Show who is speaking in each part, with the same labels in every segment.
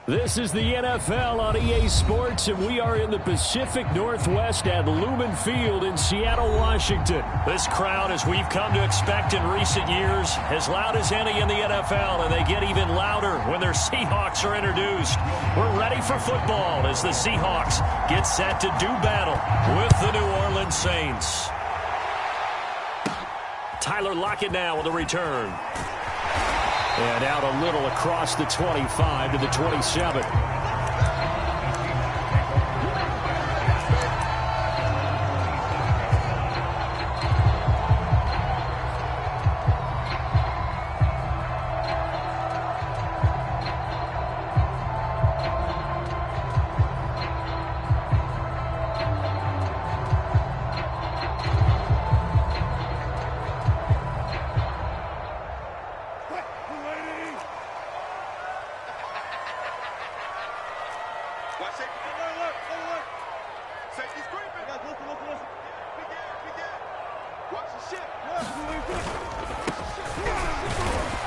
Speaker 1: This is the NFL on EA Sports, and we are in the Pacific Northwest at Lumen Field in Seattle, Washington. This crowd, as we've come to expect in recent years, as loud as any in the NFL, and they get even louder when their Seahawks are introduced. We're ready for football as the Seahawks get set to do battle with the New Orleans Saints. Tyler Lockett now with a return. And out a little across the 25 to the 27.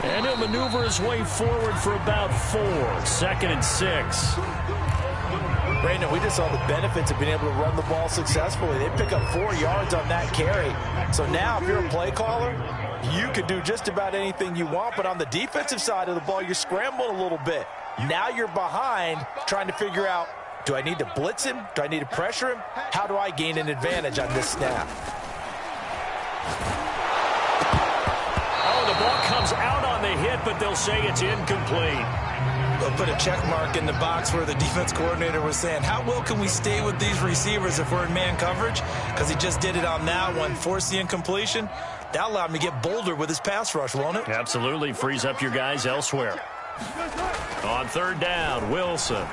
Speaker 1: And he'll maneuver his way forward for about 4. 2nd and 6.
Speaker 2: Brandon, we just saw the benefits of being able to run the ball successfully. They pick up 4 yards on that carry. So now if you're a play caller, you can do just about anything you want. But on the defensive side of the ball, you're scrambling a little bit. Now you're behind trying to figure out, do I need to blitz him? Do I need to pressure him? How do I gain an advantage on this snap?
Speaker 1: The ball comes out on the hit, but they'll say it's incomplete.
Speaker 3: They'll put a check mark in the box where the defense coordinator was saying, how well can we stay with these receivers if we're in man coverage? Because he just did it on that one, forced the incompletion. That allowed him to get bolder with his pass rush, won't it?
Speaker 1: Absolutely. Frees up your guys elsewhere. On 3rd down, Wilson.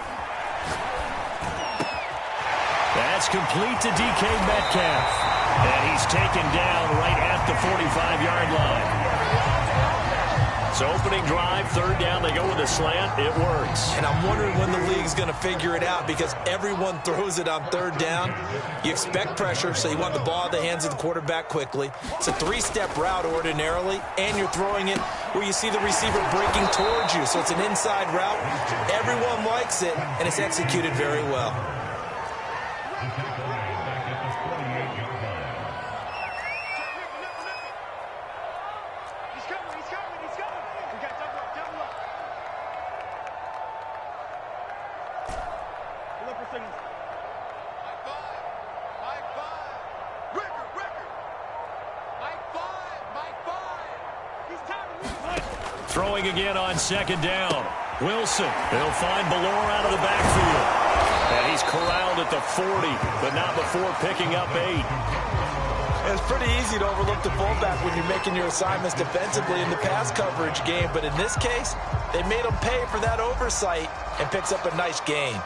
Speaker 1: That's complete to DK Metcalf. And he's taken down right at the 45-yard line. So opening drive, 3rd down, they go with a slant. It works.
Speaker 3: And I'm wondering when the league's going to figure it out because everyone throws it on 3rd down. You expect pressure, so you want the ball in the hands of the quarterback quickly. It's a 3-step route ordinarily, and you're throwing it where you see the receiver breaking towards you. So it's an inside route. Everyone likes it, and it's executed very well.
Speaker 1: Throwing again on 2nd down. Wilson, they'll find Ballore out of the backfield. And he's corralled at the 40, but not before picking up 8.
Speaker 2: It's pretty easy to overlook the fullback when you're making your assignments defensively in the pass coverage game, but in this case, they made him pay for that oversight and picks up a nice gain.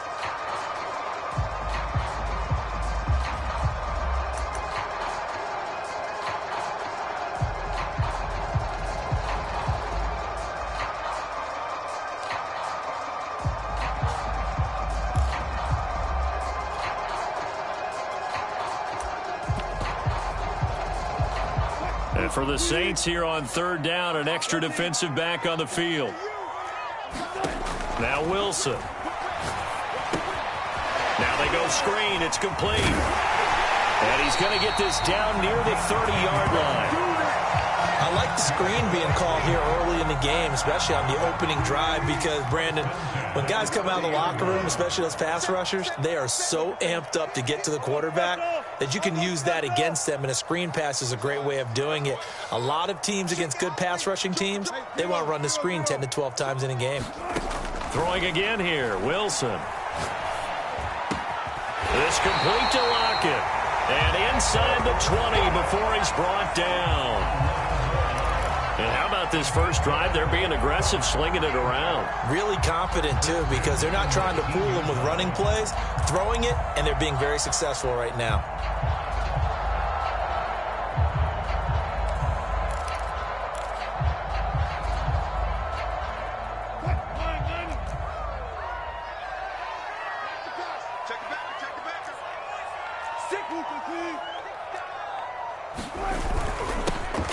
Speaker 1: And for the Saints here on 3rd down, an extra defensive back on the field. Now Wilson. Now they go screen. It's complete. And he's going to get this down near the 30-yard line.
Speaker 3: I like the screen being called here early in the game, especially on the opening drive, because, Brandon, when guys come out of the locker room, especially those pass rushers, they are so amped up to get to the quarterback that you can use that against them, and a screen pass is a great way of doing it. A lot of teams against good pass rushing teams, they want to run the screen 10 to 12 times in a game.
Speaker 1: Throwing again here, Wilson. This complete to Lockett. And inside the 20 before he's brought down. And how about this first drive? They're being aggressive, slinging it around.
Speaker 3: Really confident, too, because they're not trying to fool them with running plays, throwing it, and they're being very successful right now.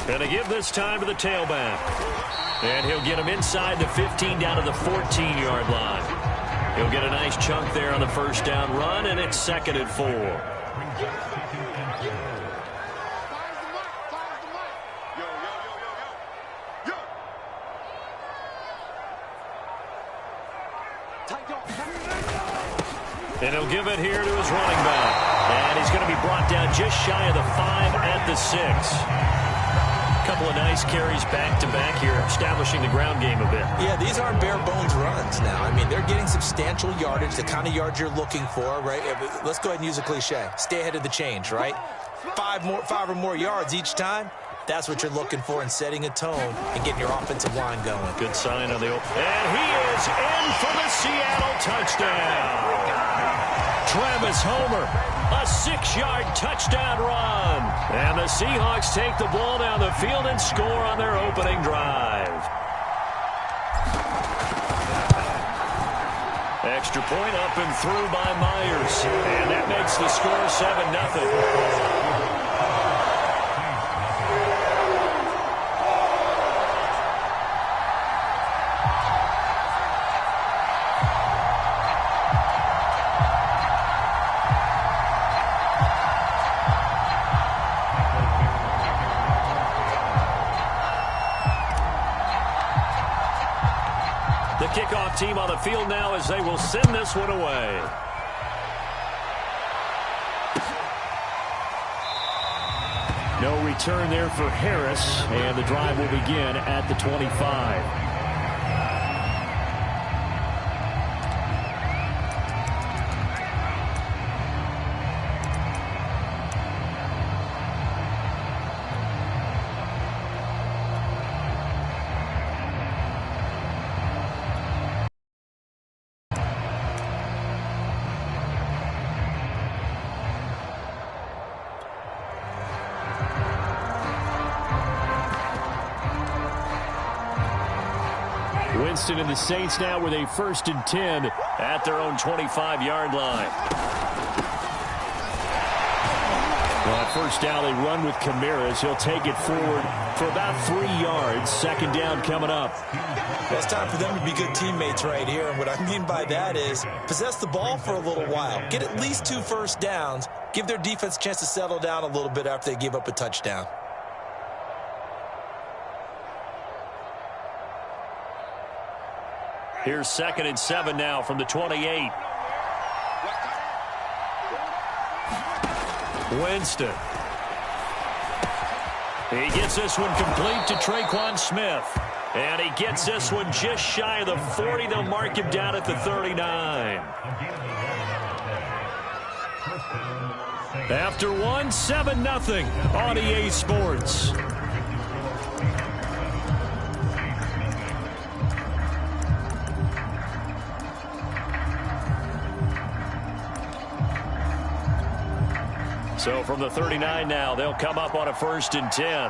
Speaker 1: And to give this time to the tailback. And he'll get him inside the 15 down to the 14-yard line. He'll get a nice chunk there on the first down run, and it's 2nd and 4. And he'll give it here to his running back. And he's going to be brought down just shy of the 5 at the 6. Couple of nice carries back-to-back here, establishing the ground game a bit.
Speaker 3: Yeah, these aren't bare-bones runs now. I mean, they're getting substantial yardage, the kind of yards you're looking for, right? Let's go ahead and use a cliche. Stay ahead of the change, right? 5 or more yards each time. That's what you're looking for in setting a tone and getting your offensive line going.
Speaker 1: Good sign on the open. And he is in for the Seattle touchdown. Travis Homer, a 6-yard touchdown run. And the Seahawks take the ball down the field and score on their opening drive. Extra point up and through by Myers. And that makes the score 7-0. Kickoff team on the field now as they will send this one away. No return there for Harris, and the drive will begin at the 25. Winston and the Saints now with a 1st and 10 at their own 25-yard line. Well, first down, they run with Camaras. He'll take it forward for about 3 yards. 2nd down coming up.
Speaker 3: Well, it's time for them to be good teammates right here. And what I mean by that is possess the ball for a little while. Get at least 2 first downs. Give their defense a chance to settle down a little bit after they give up a touchdown.
Speaker 1: Here's 2nd and 7 now from the 28. Winston. He gets this one complete to Traquan Smith. And he gets this one just shy of the 40. They'll mark him down at the 39. After 1, 7-0 on EA Sports. So from the 39 now, they'll come up on a 1st and 10.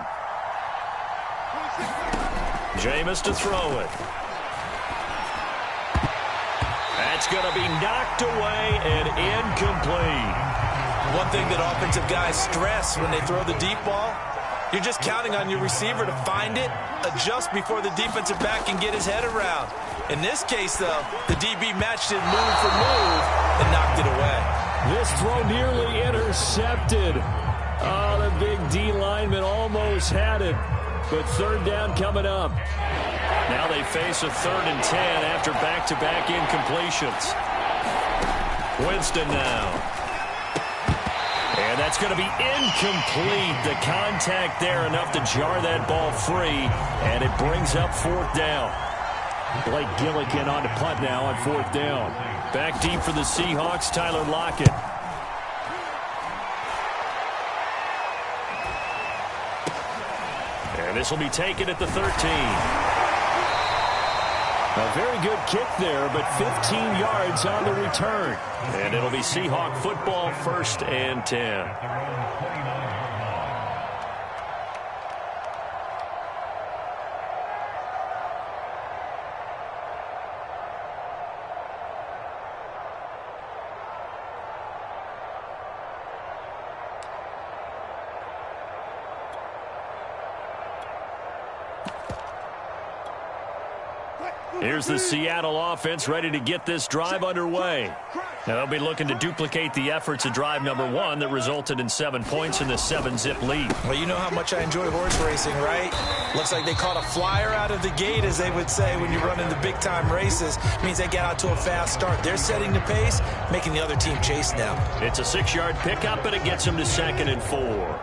Speaker 1: Jameis to throw it. That's going to be knocked away and incomplete.
Speaker 3: One thing that offensive guys stress when they throw the deep ball, you're just counting on your receiver to find it, adjust before the defensive back can get his head around. In this case, though, the DB matched it move for move and knocked it away.
Speaker 1: This throw nearly intercepted. Oh, the big D lineman almost had it. But 3rd down coming up. Now they face a 3rd and 10 after back-to-back incompletions. Winston now. And that's going to be incomplete. The contact there enough to jar that ball free. And it brings up 4th down. Blake Gillikin on to punt now on 4th down. Back deep for the Seahawks, Tyler Lockett. And this will be taken at the 13. A very good kick there, but 15 yards on the return. And it'll be Seahawk football, 1st and 10. Here's the Seattle offense ready to get this drive underway. Now they'll be looking to duplicate the efforts of drive number 1 that resulted in 7 points in the 7-zip lead.
Speaker 3: Well, you know how much I enjoy horse racing, right? Looks like they caught a flyer out of the gate, as they would say when you run into big-time races. It means they get out to a fast start. They're setting the pace, making the other team chase now.
Speaker 1: It's a 6-yard pickup, and it gets them to 2nd and 4.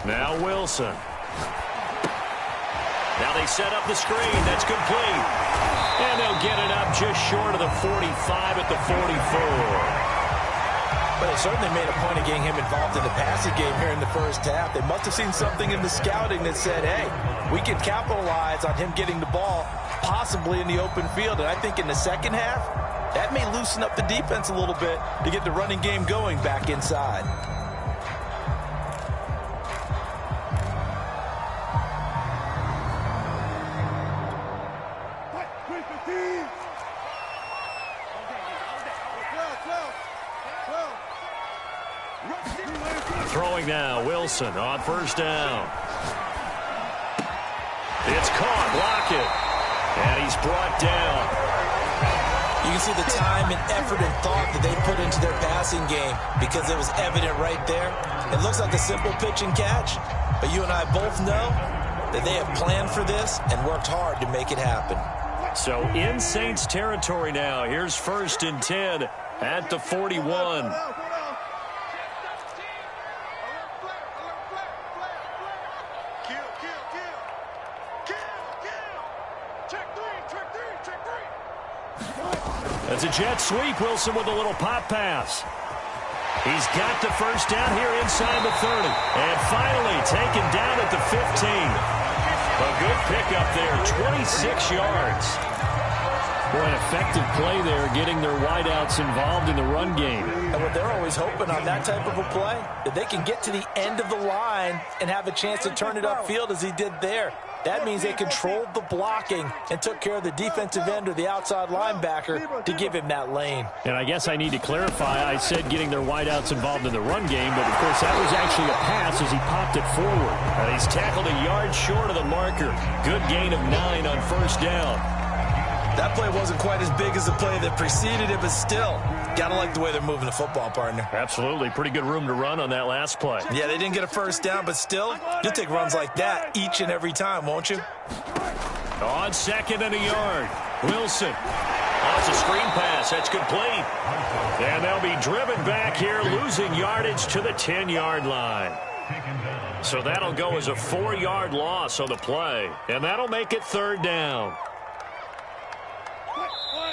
Speaker 1: Now Wilson. Now they set up the screen. That's complete. And they'll get it up just short of the 45 at the 44.
Speaker 2: But they certainly made a point of getting him involved in the passing game here in the first half. They must have seen something in the scouting that said, hey, we can capitalize on him getting the ball possibly in the open field. And I think in the second half, that may loosen up the defense a little bit to get the running game going back inside.
Speaker 1: Throwing now, Wilson on first down. It's caught, block it. And he's brought down.
Speaker 3: You can see the time and effort and thought that they put into their passing game because it was evident right there. It looks like a simple pitch and catch, but you and I both know that they have planned for this and worked hard to make it happen.
Speaker 1: So in Saints territory now. Here's 1st and 10 at the 41. That's a jet sweep. Wilson with a little pop pass. He's got the first down here inside the 30. And finally taken down at the 15. A good pickup there, 26 yards. Boy, an effective play there, getting their wideouts involved in the run game.
Speaker 2: And what they're always hoping on that type of a play, that they can get to the end of the line and have a chance to turn it upfield as he did there. That means they controlled the blocking and took care of the defensive end or the outside linebacker to give him that lane.
Speaker 1: And I guess I need to clarify, I said getting their wideouts involved in the run game, but of course that was actually a pass as he popped it forward. And he's tackled a yard short of the marker. Good gain of 9 on first down.
Speaker 3: That play wasn't quite as big as the play that preceded it, but still, gotta like the way they're moving the football, partner.
Speaker 1: Absolutely. Pretty good room to run on that last play.
Speaker 3: Yeah, they didn't get a first down, but still, you'll take runs like that each and every time, won't you?
Speaker 1: On 2nd and a yard. Wilson. Oh, it's a screen pass. That's complete. And they'll be driven back here, losing yardage to the 10-yard line. So that'll go as a 4-yard loss on the play. And that'll make it 3rd down.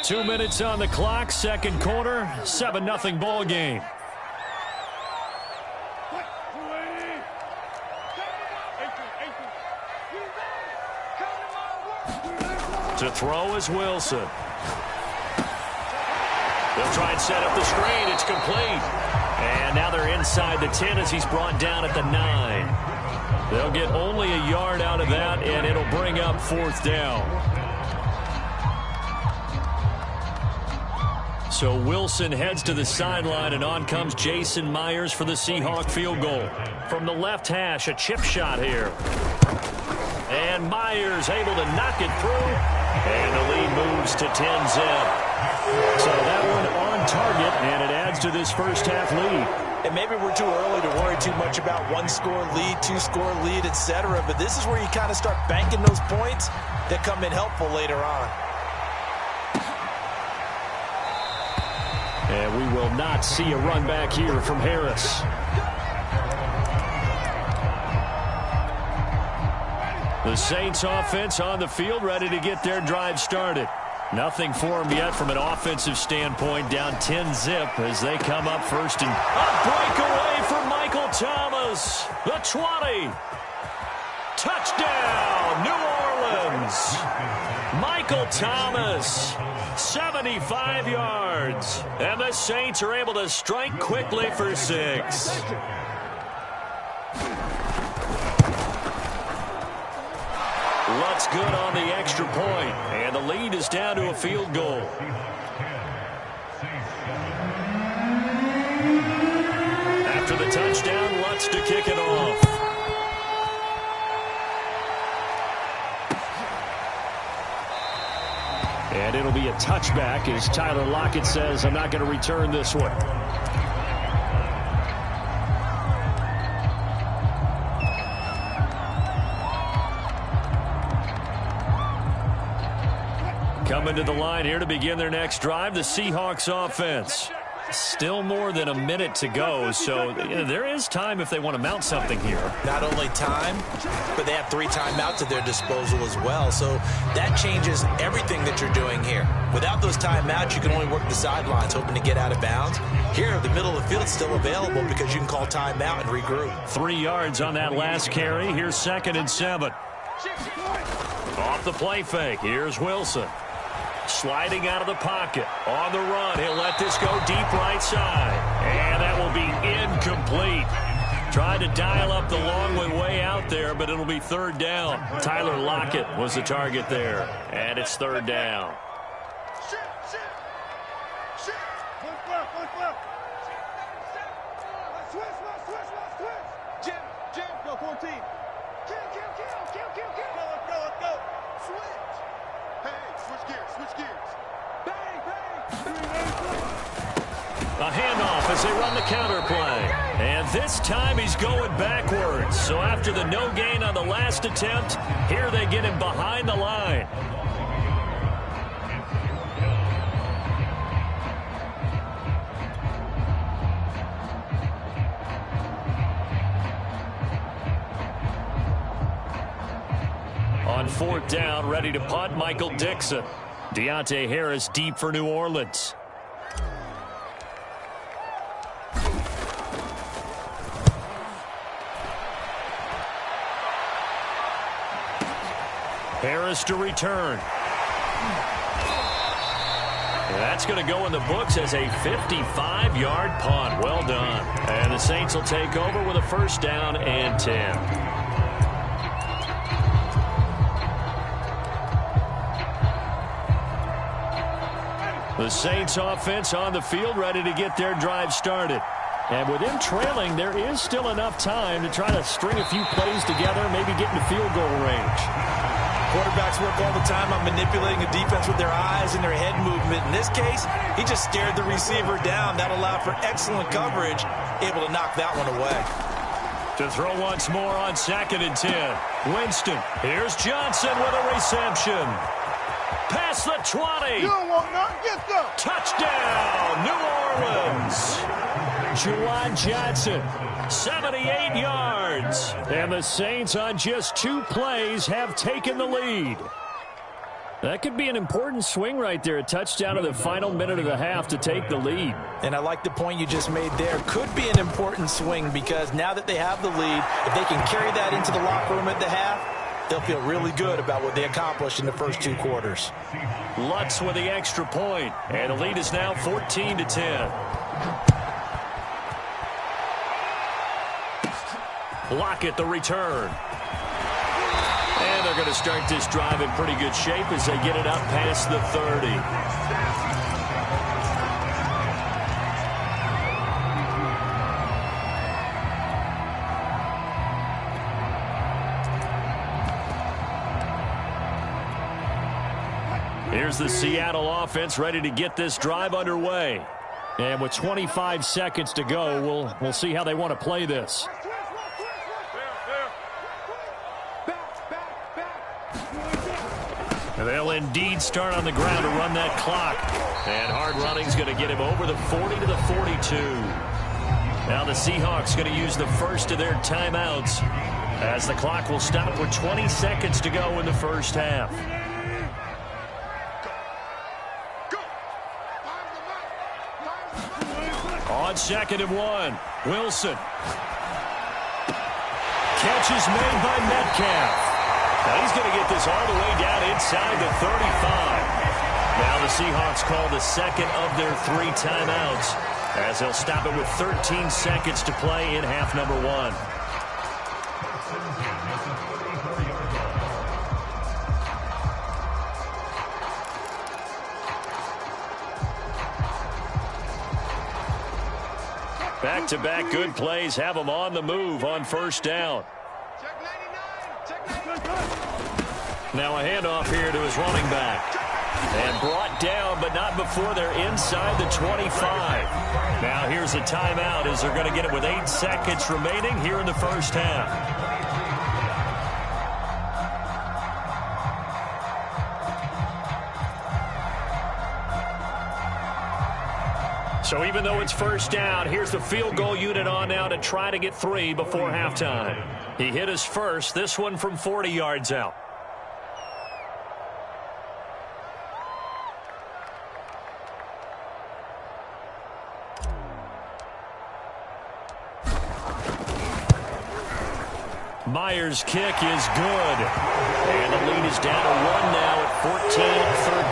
Speaker 1: 2 minutes on the clock, second quarter, 7-0 ball game. To throw is Wilson. They'll try and set up the screen. It's complete. And now they're inside the 10 as he's brought down at the 9. They'll get only a yard out of that, and it'll bring up 4th down. So Wilson heads to the sideline, and on comes Jason Myers for the Seahawk field goal. From the left hash, a chip shot here. And Myers able to knock it through, and the lead moves to 10-zip. So that one on target, and it adds to this first half lead.
Speaker 2: And maybe we're too early to worry too much about 1-score lead, 2-score lead, etc. But this is where you kind of start banking those points that come in helpful later on.
Speaker 1: And we will not see a run back here from Harris. The Saints offense on the field, ready to get their drive started. Nothing for them yet from an offensive standpoint, down 10-zip as they come up first. And a breakaway for Michael Thomas. The 20. Touchdown, New Orleans. Michael Thomas, 75 yards. And the Saints are able to strike quickly for 6. Looks good on the extra point, and the lead is down to a field goal. After the touchdown, Lutz to kick it off. And it'll be a touchback as Tyler Lockett says, I'm not going to return this one. Coming to the line here to begin their next drive, the Seahawks offense. Still more than a minute to go, so there is time if they want to mount something here.
Speaker 3: Not only time, but they have 3 timeouts at their disposal as well, so that changes everything that you're doing here. Without those timeouts, you can only work the sidelines, hoping to get out of bounds. Here, the middle of the field is still available because you can call timeout and regroup.
Speaker 1: 3 yards on that last carry. Here's 2nd and 7. Off the play fake, here's Wilson. Sliding out of the pocket. On the run. He'll let this go deep right side. And that will be incomplete. Tried to dial up the long way out there, but it'll be 3rd down. Tyler Lockett was the target there. And it's 3rd down.
Speaker 4: Jim, go 14. Let's go. Switch. Hey, switch gears. Bang.
Speaker 1: A handoff as they run the counter play. And this time he's going backwards. So after the no gain on the last attempt, here they get him behind the line. On 4th down, ready to punt, Michael Dixon. Deontay Harris deep for New Orleans. Harris to return. And that's going to go in the books as a 55-yard punt. Well done. And the Saints will take over with a 1st down and 10. The Saints offense on the field ready to get their drive started. And with them trailing, there is still enough time to try to string a few plays together, maybe get into field goal range.
Speaker 3: Quarterbacks work all the time on manipulating a defense with their eyes and their head movement. In this case, he just stared the receiver down. That allowed for excellent coverage, able to knock that one away.
Speaker 1: To throw once more on 2nd and 10. Winston. Here's Johnson with a reception. Past the 20.
Speaker 4: You don't want nothing, get them.
Speaker 1: Touchdown, New Orleans. Juwan Johnson, 78 yards. And the Saints on just 2 plays have taken the lead. That could be an important swing right there. A touchdown in the final minute of the half to take the lead.
Speaker 3: And I like the point you just made there. Could be an important swing because now that they have the lead, if they can carry that into the locker room at the half, they'll feel really good about what they accomplished in the first 2 quarters.
Speaker 1: Lutz with the extra point, and the lead is now 14-10. Lockett the return. And they're going to start this drive in pretty good shape as they get it up past the 30. Here's the Seattle offense ready to get this drive underway. And with 25 seconds to go, we'll see how they want to play this. They'll indeed start on the ground to run that clock. And hard running's going to get him over the 40 to the 42. Now the Seahawks going to use the first of their timeouts as the clock will stop with 20 seconds to go in the first half. On 2nd and 1, Wilson. Catch is made by Metcalf. Now he's going to get this all the way down inside the 35. Now the Seahawks call the 2nd of their 3 timeouts as they'll stop it with 13 seconds to play in half number 1. Back-to-back good plays have them on the move on first down. Now a handoff here to his running back. And brought down, but not before they're inside the 25. Now here's a timeout as they're going to get it with 8 seconds remaining here in the first half. So even though it's first down, here's the field goal unit on now to try to get 3 before halftime. He hit his first, this one from 40 yards out. Myers' kick is good. And the lead is down to 1 now at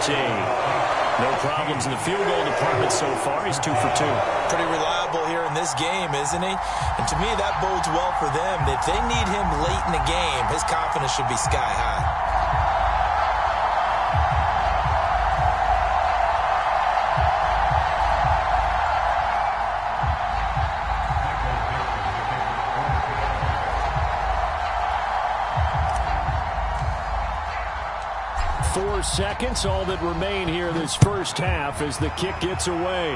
Speaker 1: 14-13. No problems in the field goal department so far. He's 2 for 2.
Speaker 3: Pretty reliable here in this game, isn't he? And to me, that bodes well for them. If they need him late in the game, his confidence should be sky high.
Speaker 1: Seconds, all that remain here this first half as the kick gets away.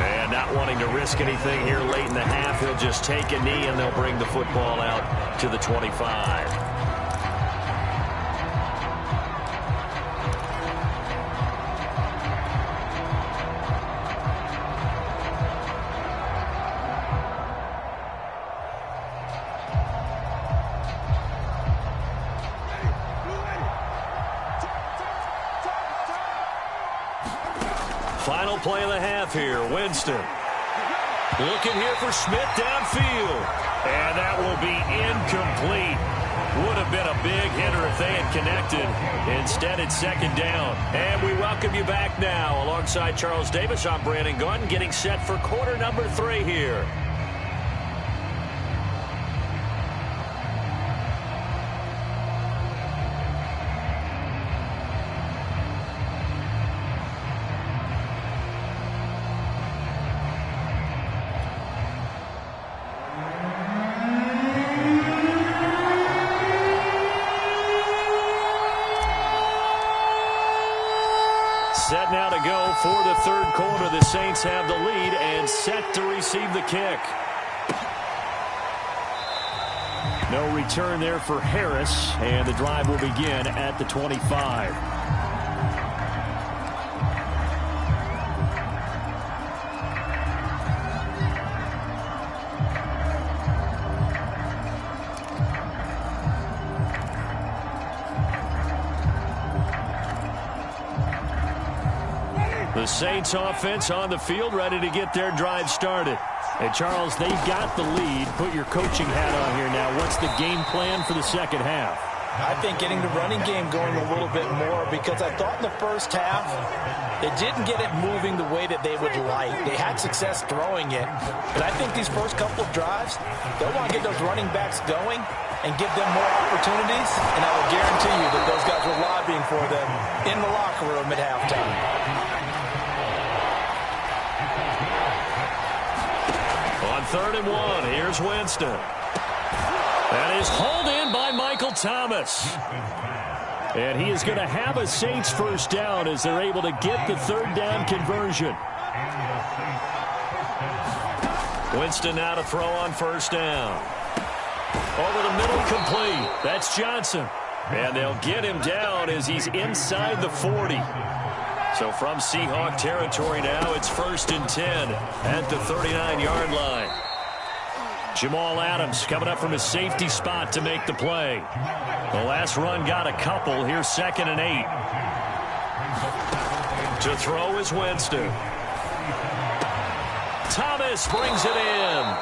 Speaker 1: And not wanting to risk anything here late in the half, he'll just take a knee and they'll bring the football out to the 25. Final play of the half here. Winston looking here for Smith downfield. And that will be incomplete. Would have been a big hitter if they had connected. Instead, it's second down. And we welcome you back now. Alongside Charles Davis, I'm Brandon Gunn, getting set for quarter number 3 here. Set now to go for the third quarter. The Saints have the lead and set to receive the kick. No return there for Harris, and the drive will begin at the 25. The Saints offense on the field, ready to get their drive started. And Charles, they've got the lead. Put your coaching hat on here now. What's the game plan for the second half?
Speaker 3: I think getting the running game going a little bit more, because I thought in the first half they didn't get it moving the way that they would like. They had success throwing it, but I think these first couple of drives, they'll want to get those running backs going and give them more opportunities, and I will guarantee you that those guys were lobbying for them in the locker room at halftime.
Speaker 1: On 3rd and 1, here's Winston. That is hauled in by Michael Thomas. And he is going to have a Saints first down as they're able to get the 3rd down conversion. Winston now to throw on first down. Over the middle, complete. That's Johnson. And they'll get him down as he's inside the 40. So from Seahawk territory now, it's 1st and 10 at the 39-yard line. Jamal Adams coming up from his safety spot to make the play. The last run got a couple. Here's 2nd and 8. To throw is Winston. Thomas brings it in.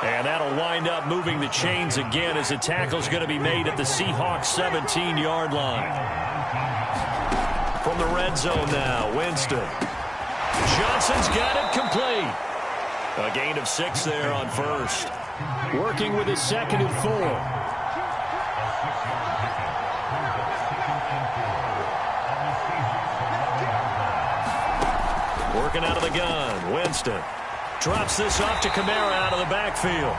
Speaker 1: And that'll wind up moving the chains again as the tackle's going to be made at the Seahawks 17-yard line. From the red zone now, Winston. Johnson's got it complete. A gain of 6 there on first. Working with his 2nd and 4. looking out of the gun. Winston drops this off to Kamara out of the backfield.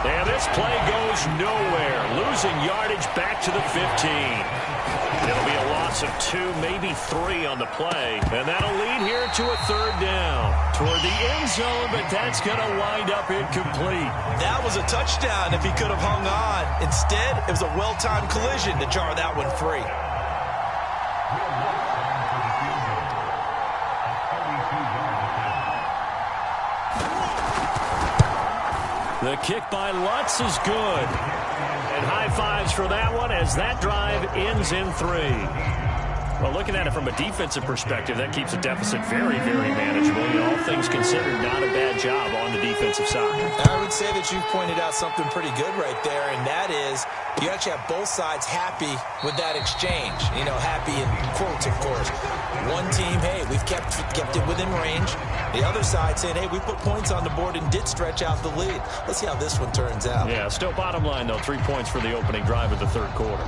Speaker 1: And this play goes nowhere. Losing yardage back to the 15. It'll be a loss of 2, maybe 3 on the play. And that'll lead here to a third down. Toward the end zone, but that's going to wind up incomplete.
Speaker 3: That was a touchdown if he could have hung on. Instead, it was a well-timed collision to jar that one free.
Speaker 1: The kick by Lutz is good. And high fives for that one as that drive ends in 3. Well, looking at it from a defensive perspective, that keeps the deficit very, very manageable. All things considered, not a bad job on the defensive side.
Speaker 3: I would say that you've pointed out something pretty good right there, and that is you actually have both sides happy with that exchange. Happy in quotes, of course. One team, hey, we've kept it within range. The other side saying, hey, we put points on the board and did stretch out the lead. Let's see how this one turns out.
Speaker 1: Yeah, still bottom line, though, 3 points for the opening drive of the third quarter.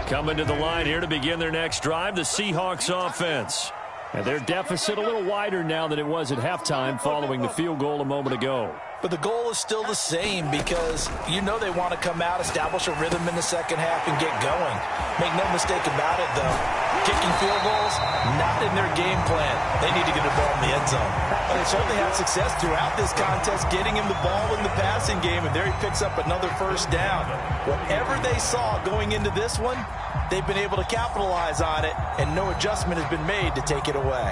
Speaker 1: Coming to the line here to begin their next drive, the Seahawks offense. And their deficit a little wider now than it was at halftime following the field goal a moment ago.
Speaker 2: But the goal is still the same because they want to come out, establish a rhythm in the second half, and get going. Make no mistake about it, though. Kicking field goals, not in their game plan. They need to get the ball in the end zone. But they certainly had success throughout this contest, getting him the ball in the passing game, and there he picks up another first down. Whatever they saw going into this one, they've been able to capitalize on it, and no adjustment has been made to take it away.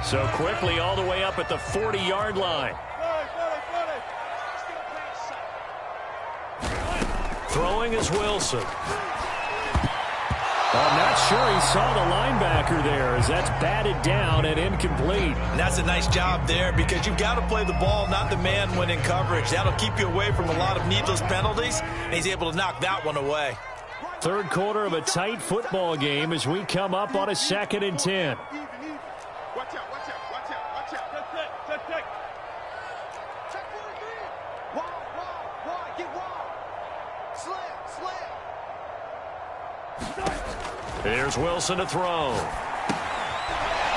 Speaker 1: So quickly all the way up at the 40-yard line. Throwing is Wilson. I'm not sure he saw the linebacker there as that's batted down and incomplete.
Speaker 3: And that's a nice job there because you've got to play the ball, not the man when in coverage. That'll keep you away from a lot of needless penalties, and he's able to knock that one away.
Speaker 1: Third quarter of a tight football game as we come up on a 2nd and 10.
Speaker 4: Watch out, watch out, watch out, watch out. Check. Check 43. Wide, get wide. Slam.
Speaker 1: Here's Wilson to throw.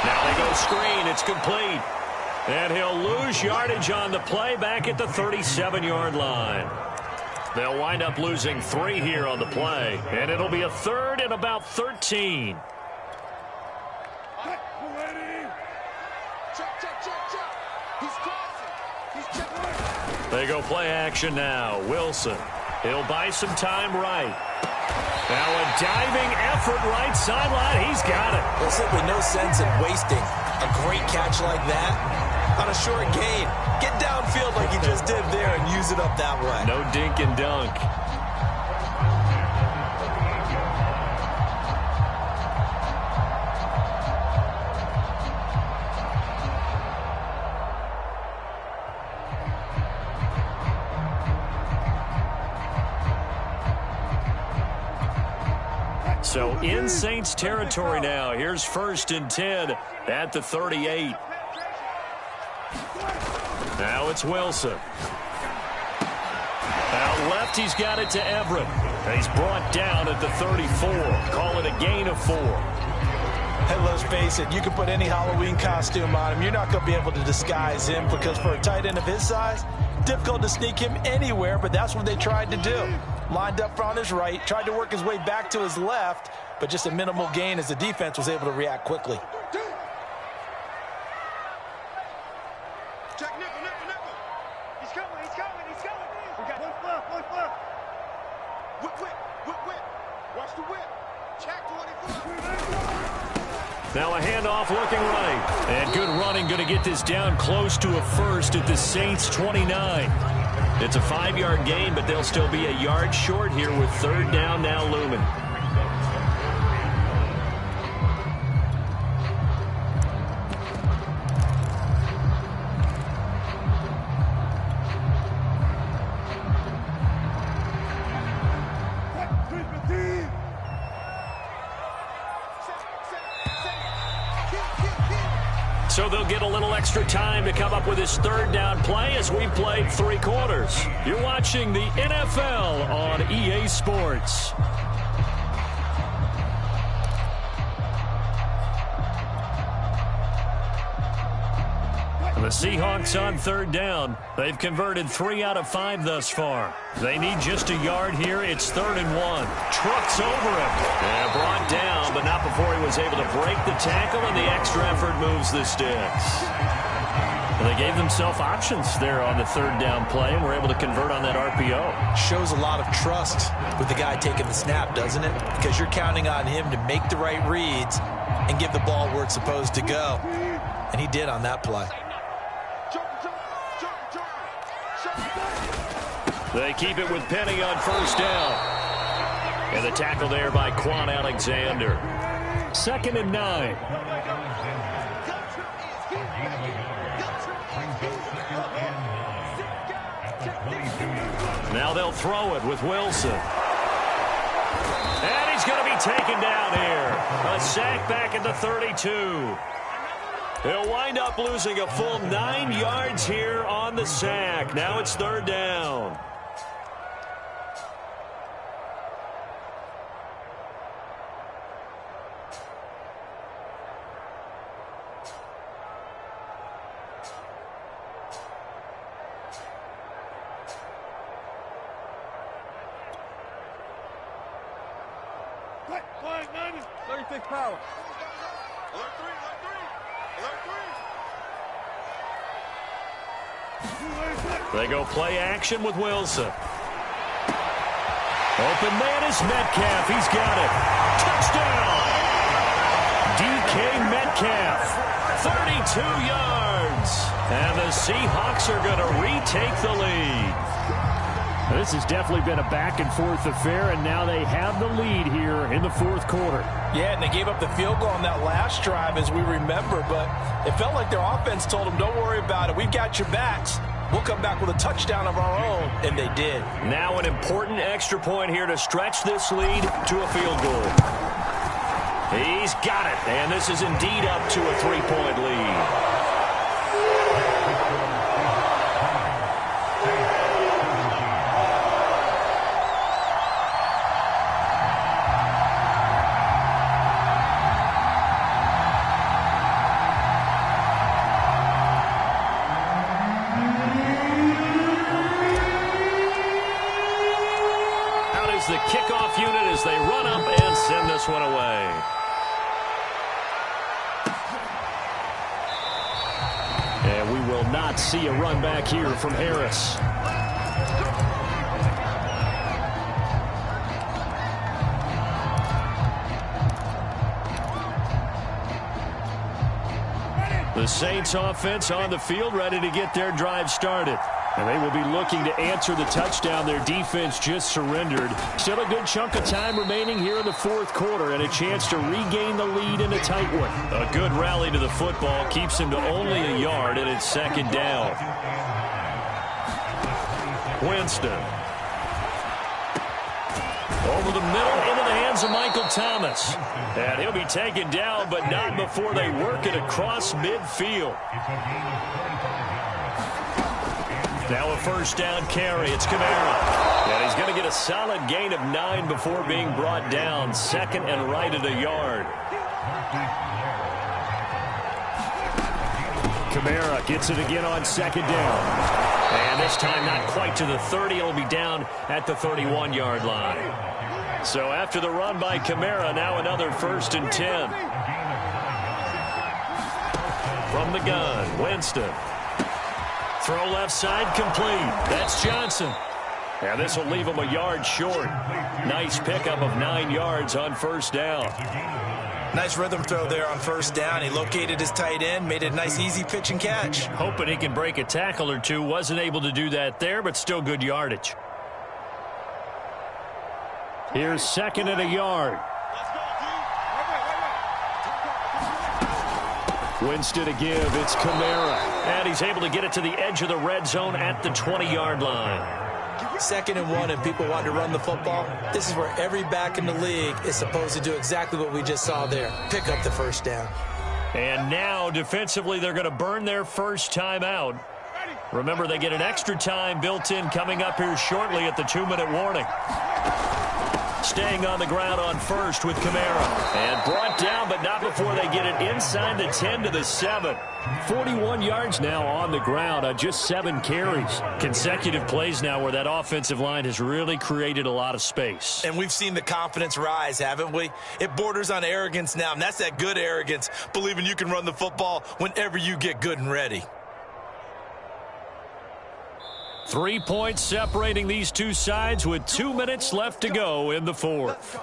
Speaker 1: Now they go screen. It's complete. And he'll lose yardage on the play back at the 37-yard line. They'll wind up losing 3 here on the play. And it'll be a 3rd and about 13. They go play action now. Wilson. He'll buy some time right. Now a diving effort right sideline. He's got it.
Speaker 3: There's simply no sense in wasting a great catch like that on a short gain. Get downfield like he just did there and use it up that way.
Speaker 1: No dink and dunk. So in Saints territory now. Here's 1st and 10 at the 38. Now it's Wilson. Out left, he's got it to Everett. He's brought down at the 34. Call it a gain of 4.
Speaker 2: Hey, let's face it, you can put any Halloween costume on him. You're not going to be able to disguise him because for a tight end of his size, difficult to sneak him anywhere, but that's what they tried to do. Lined up on his right, tried to work his way back to his left, but just a minimal gain as the defense was able to react quickly.
Speaker 4: Check nickel. He's coming. We got one flip. Whip. Watch the whip. Check 24.
Speaker 1: Now a handoff looking right. And good running, going to get this down close to a 1st at the Saints 29. It's a 5-yard gain, but they'll still be a yard short here with 3rd down now looming. So they'll get a little extra time to come up with his third down play as we've played 3 quarters. You're watching the NFL on EA Sports. The Seahawks on third down. They've converted 3 out of 5 thus far. They need just a yard here. It's 3rd and 1. Trucks over him. And brought down, but not before he was able to break the tackle, and the extra effort moves the sticks. And they gave themselves options there on the 3rd down play and were able to convert on that RPO.
Speaker 3: Shows a lot of trust with the guy taking the snap, doesn't it? Because you're counting on him to make the right reads and give the ball where it's supposed to go. And he did on that play.
Speaker 1: They keep it with Penny on 1st down. And the tackle there by Quan Alexander. 2nd and 9. Now they'll throw it with Wilson. And he's going to be taken down here. A sack back at the 32. He'll wind up losing a full 9 yards here on the sack. Now it's 3rd down.
Speaker 4: Flag 90, 36 power. Alert 3, alert 3, alert 3.
Speaker 1: They go play action with Wilson. Open man is Metcalf. He's got it. Touchdown! DK Metcalf. 32 yards. And the Seahawks are going to retake the lead.
Speaker 5: This has definitely been a back-and-forth affair, and now they have the lead here in the 4th quarter.
Speaker 2: Yeah, and they gave up the field goal on that last drive, as we remember, but it felt like their offense told them, don't worry about it. We've got your backs. We'll come back with a touchdown of our own, and they did.
Speaker 1: Now an important extra point here to stretch this lead to a field goal. He's got it, and this is indeed up to a 3-point lead. The kickoff unit as they run up and send this one away. And we will not see a run back here from Harris. The Saints offense on the field ready to get their drive started. And they will be looking to answer the touchdown their defense just surrendered. Still a good chunk of time remaining here in the 4th quarter and a chance to regain the lead in a tight one. A good rally to the football keeps him to only a yard, and it's 2nd down. Winston. Over the middle into the hands of Michael Thomas. And he'll be taken down, but not before they work it across midfield. Now a 1st down carry. It's Kamara. And he's going to get a solid gain of 9 before being brought down. 2nd and right at a yard. Kamara gets it again on 2nd down. And this time not quite to the 30. It'll be down at the 31-yard line. So after the run by Kamara, now another 1st and 10. From the gun, Winston. Throw left side complete. That's Johnson. And this will leave him a yard short. Nice pickup of 9 yards on 1st down.
Speaker 3: Nice rhythm throw there on 1st down. He located his tight end, made it a nice easy pitch and catch.
Speaker 1: Hoping he can break a tackle or two. Wasn't able to do that there, but still good yardage.
Speaker 5: Here's 2nd and a yard.
Speaker 1: Winston to give. It's Kamara. And he's able to get it to the edge of the red zone at the 20-yard line.
Speaker 3: 2nd and 1, and people want to run the football. This is where every back in the league is supposed to do exactly what we just saw there. Pick up the 1st down.
Speaker 1: And now, defensively, they're going to burn their first timeout. Remember, they get an extra time built in coming up here shortly at the 2-minute warning. Staying on the ground on first with Kamara. And brought down, but not before they get it inside the 10 to the 7.
Speaker 5: 41 yards now on the ground on just 7 carries.
Speaker 1: Consecutive plays now where that offensive line has really created a lot of space.
Speaker 3: And we've seen the confidence rise, haven't we? It borders on arrogance now, and that's that good arrogance, believing you can run the football whenever you get good and ready.
Speaker 1: 3 points separating these two sides with 2 minutes left to go in the fourth.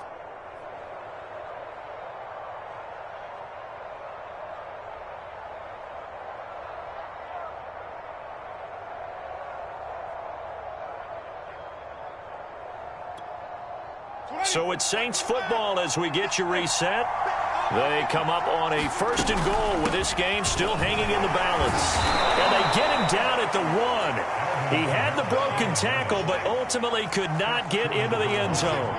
Speaker 1: So it's Saints football as we get you reset. They come up on a 1st and goal with this game still hanging in the balance. And they get him down at the 1. He had the broken tackle, but ultimately could not get into the end zone.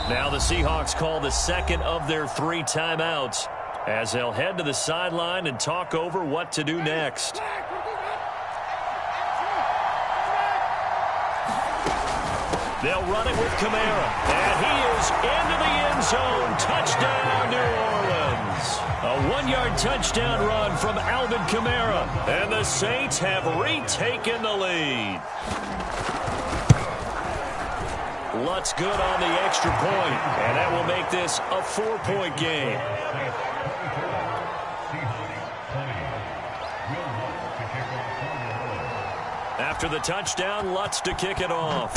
Speaker 1: Now the Seahawks call the second of their 3 timeouts as they'll head to the sideline and talk over what to do next. They'll run it with Kamara, and he is into the end zone. Touchdown, New Orleans. A 1-yard touchdown run from Alvin Kamara, and the Saints have retaken the lead. Lutz good on the extra point, and that will make this a 4-point game. After the touchdown, Lutz to kick it off.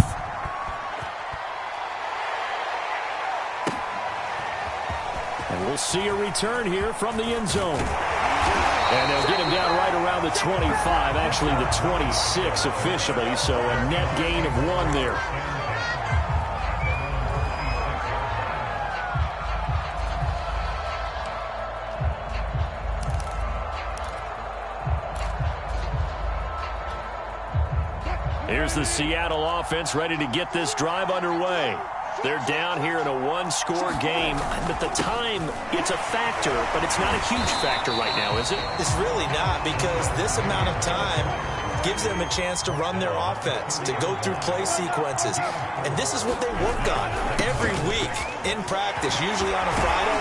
Speaker 1: And we'll see a return here from the end zone. And they'll get him down right around the 25, actually the 26 officially, so a net gain of 1 there. Here's the Seattle offense ready to get this drive underway. They're down here in a 1-score game. At the time, it's a factor, but it's not a huge factor right now, is it?
Speaker 3: It's really not, because this amount of time gives them a chance to run their offense, to go through play sequences. And this is what they work on every week in practice, usually on a Friday.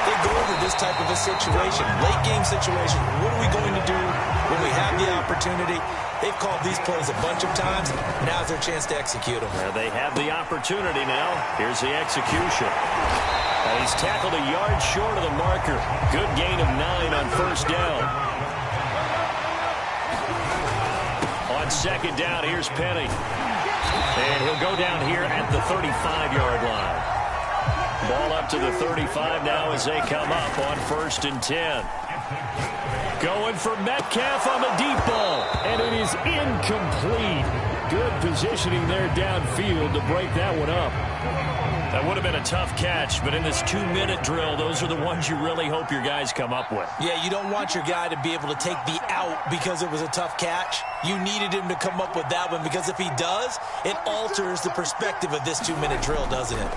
Speaker 3: They go over this type of a situation, late game situation. What are we going to do when we have the opportunity? They've called these plays a bunch of times. Now's their chance to execute them.
Speaker 1: They have the opportunity now. Here's the execution. And he's tackled a yard short of the marker. Good gain of 9 on 1st down. On 2nd down, here's Penny. And he'll go down here at the 35-yard line. Ball up to the 35 now as they come up on 1st and 10. Going for Metcalf on the deep ball.
Speaker 5: And it is incomplete. Good positioning there downfield to break that one up.
Speaker 1: That would have been a tough catch, but in this 2-minute drill, those are the ones you really hope your guys come up with.
Speaker 3: Yeah, you don't want your guy to be able to take the out because it was a tough catch. You needed him to come up with that one, because if he does, it alters the perspective of this 2-minute drill, doesn't it?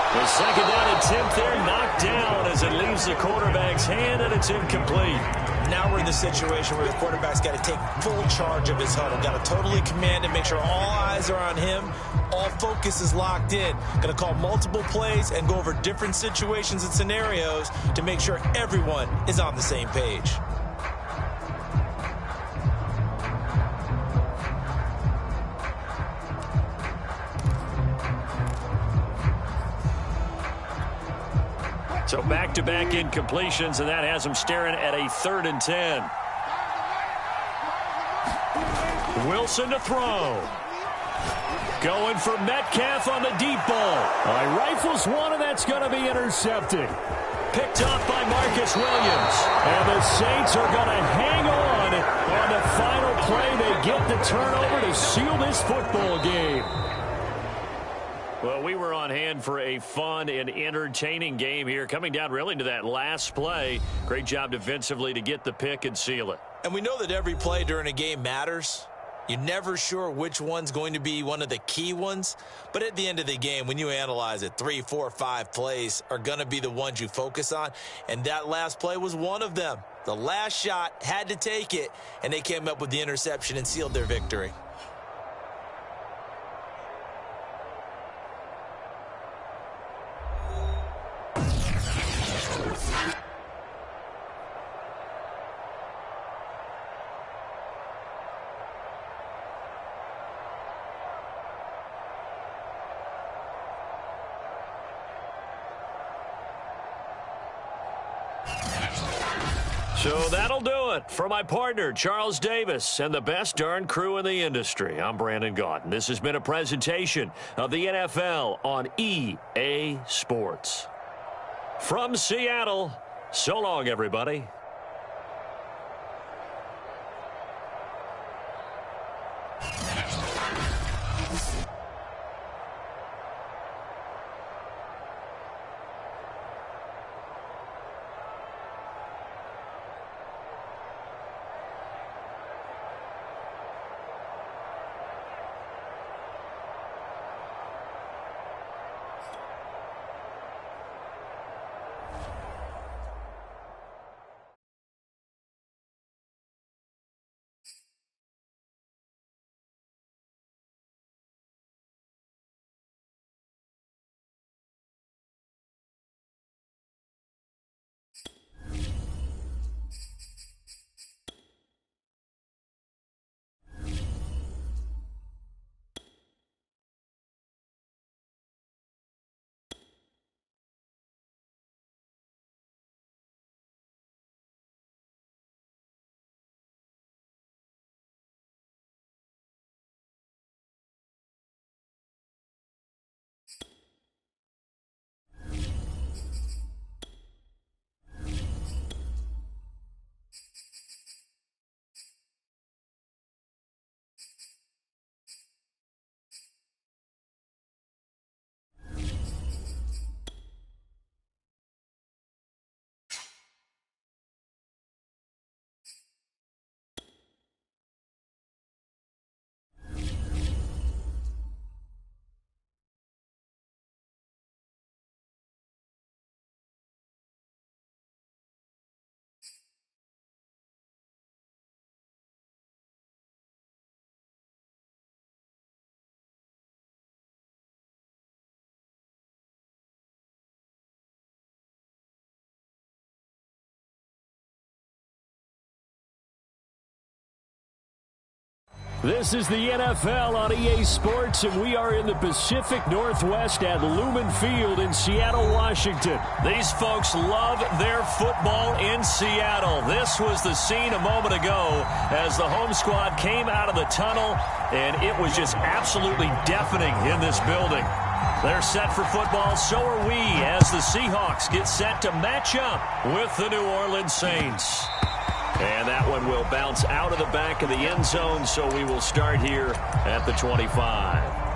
Speaker 1: The 2nd down attempt there knocked down as it leaves the quarterback's hand, and it's incomplete.
Speaker 3: Now we're in the situation where the quarterback's got to take full charge of his huddle. Got to totally command and make sure all eyes are on him. All focus is locked in. Going to call multiple plays and go over different situations and scenarios to make sure everyone is on the same page.
Speaker 1: So back-to-back incompletions, and that has them staring at a 3rd and 10. Wilson to throw. Going for Metcalf on the deep ball.
Speaker 5: He rifles one, and that's going to be intercepted.
Speaker 1: Picked up by Marcus Williams.
Speaker 5: And the Saints are going to hang on the final play. They get the turnover to seal this football game.
Speaker 1: Well, we were on hand for a fun and entertaining game here, coming down really to that last play. Great job defensively to get the pick and seal it.
Speaker 3: And we know that every play during a game matters. You're never sure which one's going to be one of the key ones. But at the end of the game, when you analyze it, 3, 4, 5 plays are going to be the ones you focus on. And that last play was one of them. The last shot had to take it, and they came up with the interception and sealed their victory.
Speaker 1: So that'll do it for my partner, Charles Davis, and the best darn crew in the industry. I'm Brandon Gaudin. This has been a presentation of the NFL on EA Sports. From Seattle, so long, everybody. This is the NFL on EA Sports, and we are in the Pacific Northwest at Lumen Field in Seattle, Washington. These folks love their football in Seattle. This was the scene a moment ago as the home squad came out of the tunnel, and it was just absolutely deafening in this building. They're set for football, so are we, as the Seahawks get set to match up with the New Orleans Saints. And that one will bounce out of the back of the end zone, so we will start here at the 25.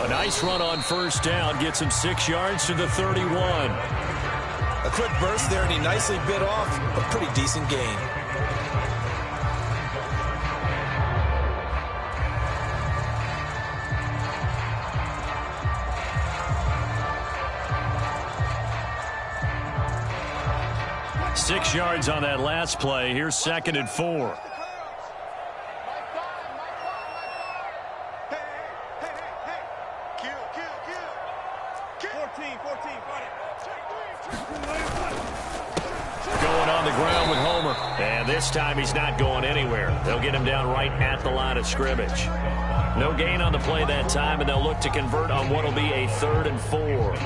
Speaker 1: Nice run on first down, gets him 6 yards to the 31.
Speaker 3: A quick burst there, and he nicely bit off a pretty decent gain.
Speaker 1: Six yards on that last play. Here's 2nd and 4. Going on the ground with Homer. And this time he's not going anywhere. They'll get him down right at the line of scrimmage. No gain on the play that time, and they'll look to convert on what will be a 3rd and 4.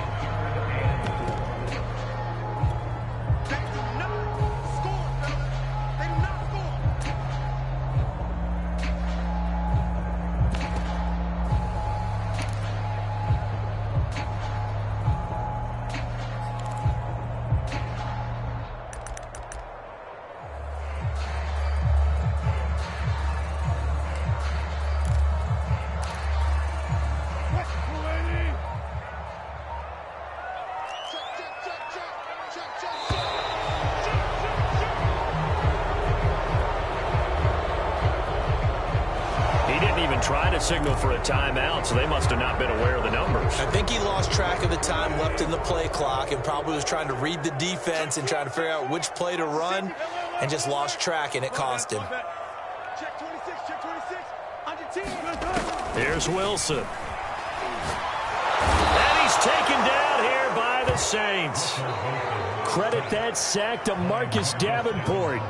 Speaker 1: Trying to signal for a timeout, so they must have not been aware of the numbers.
Speaker 3: I think he lost track of the time left in the play clock and probably was trying to read the defense and trying to figure out which play to run and just lost track, and it cost him.
Speaker 4: Check 26, check 26. On your team.
Speaker 1: Here's Wilson. And he's taken down here by the Saints.
Speaker 5: Credit that sack to Marcus Davenport.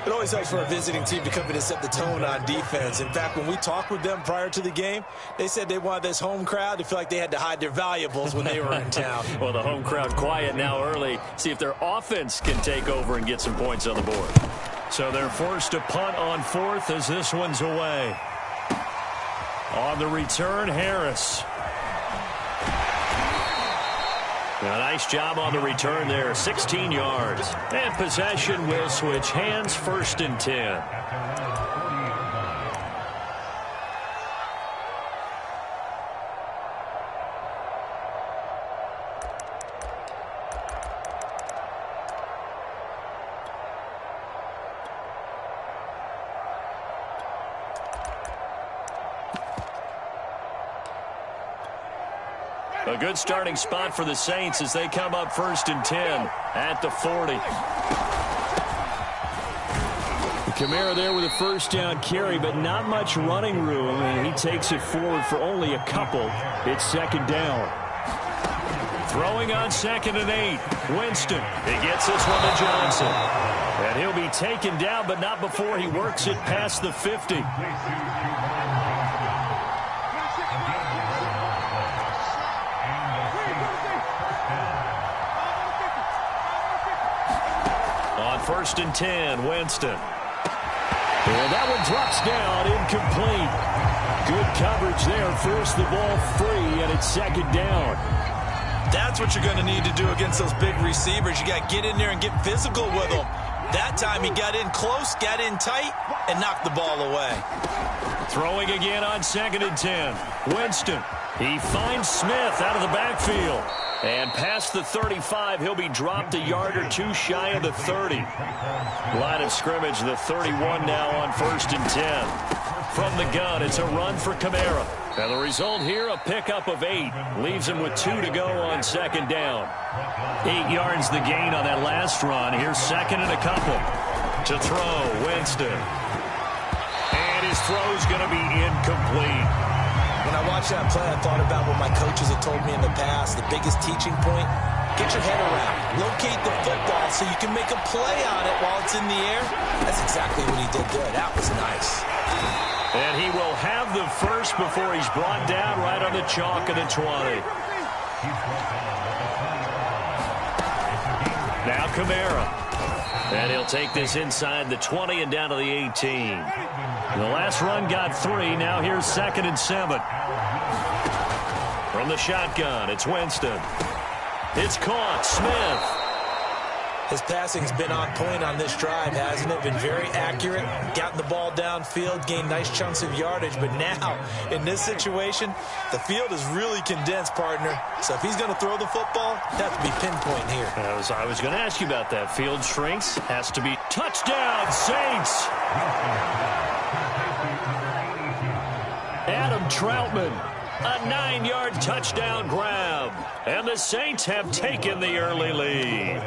Speaker 3: It always helps for a visiting team to come in and set the tone on defense. In fact, when we talked with them prior to the game, they said they wanted this home crowd to feel like they had to hide their valuables when they were in town.
Speaker 1: Well, the home crowd quiet now early. See if their offense can take over and get some points on the board. So they're forced to punt on 4th as this one's away. On the return, Harris. A nice job on the return there, 16 yards. And possession will switch hands, 1st and 10. A good starting spot for the Saints as they come up 1st and 10 at the 40.
Speaker 5: Kamara there with a 1st down carry, but not much running room, and he takes it forward for only a couple. It's 2nd down.
Speaker 1: Throwing on 2nd and 8. Winston. He gets this one to Johnson. And he'll be taken down, but not before he works it past the 50. On 1st and 10, Winston.
Speaker 5: And that one drops down, incomplete. Good coverage there, forced the ball free, and it's 2nd down.
Speaker 3: That's what you're going to need to do against those big receivers. You got to get in there and get physical with them. That time he got in close, got in tight, and knocked the ball away.
Speaker 1: Throwing again on 2nd and 10. Winston. He finds Smith out of the backfield. And past the 35, he'll be dropped a yard or two shy of the 30. Line of scrimmage, the 31 now on 1st and 10. From the gun, it's a run for Kamara. And the result here, a pickup of 8. Leaves him with 2 to go on 2nd down. 8 yards the gain on that last run. Here's 2nd and a couple. To throw, Winston. And his throw's going to be incomplete.
Speaker 3: When I watched that play, I thought about what my coaches had told me in the past. The biggest teaching point, get your head around. Locate the football so you can make a play on it while it's in the air. That's exactly what he did there. That was nice.
Speaker 1: And he will have the first before he's brought down right on the chalk of the 20. Now Kamara. And he'll take this inside the 20 and down to the 18. The last run got 3. Now here's 2nd and 7. From the shotgun, it's Winston. It's caught. Smith.
Speaker 3: His passing's been on point on this drive, hasn't it? Been very accurate, gotten the ball downfield, gained nice chunks of yardage. But now, in this situation, the field is really condensed, partner. So if he's going to throw the football, that has to be pinpoint here.
Speaker 1: I was going to ask you about that. Field shrinks, has to be touchdown, Saints. Adam Troutman, a 9-yard touchdown grab. And the Saints have taken the early lead.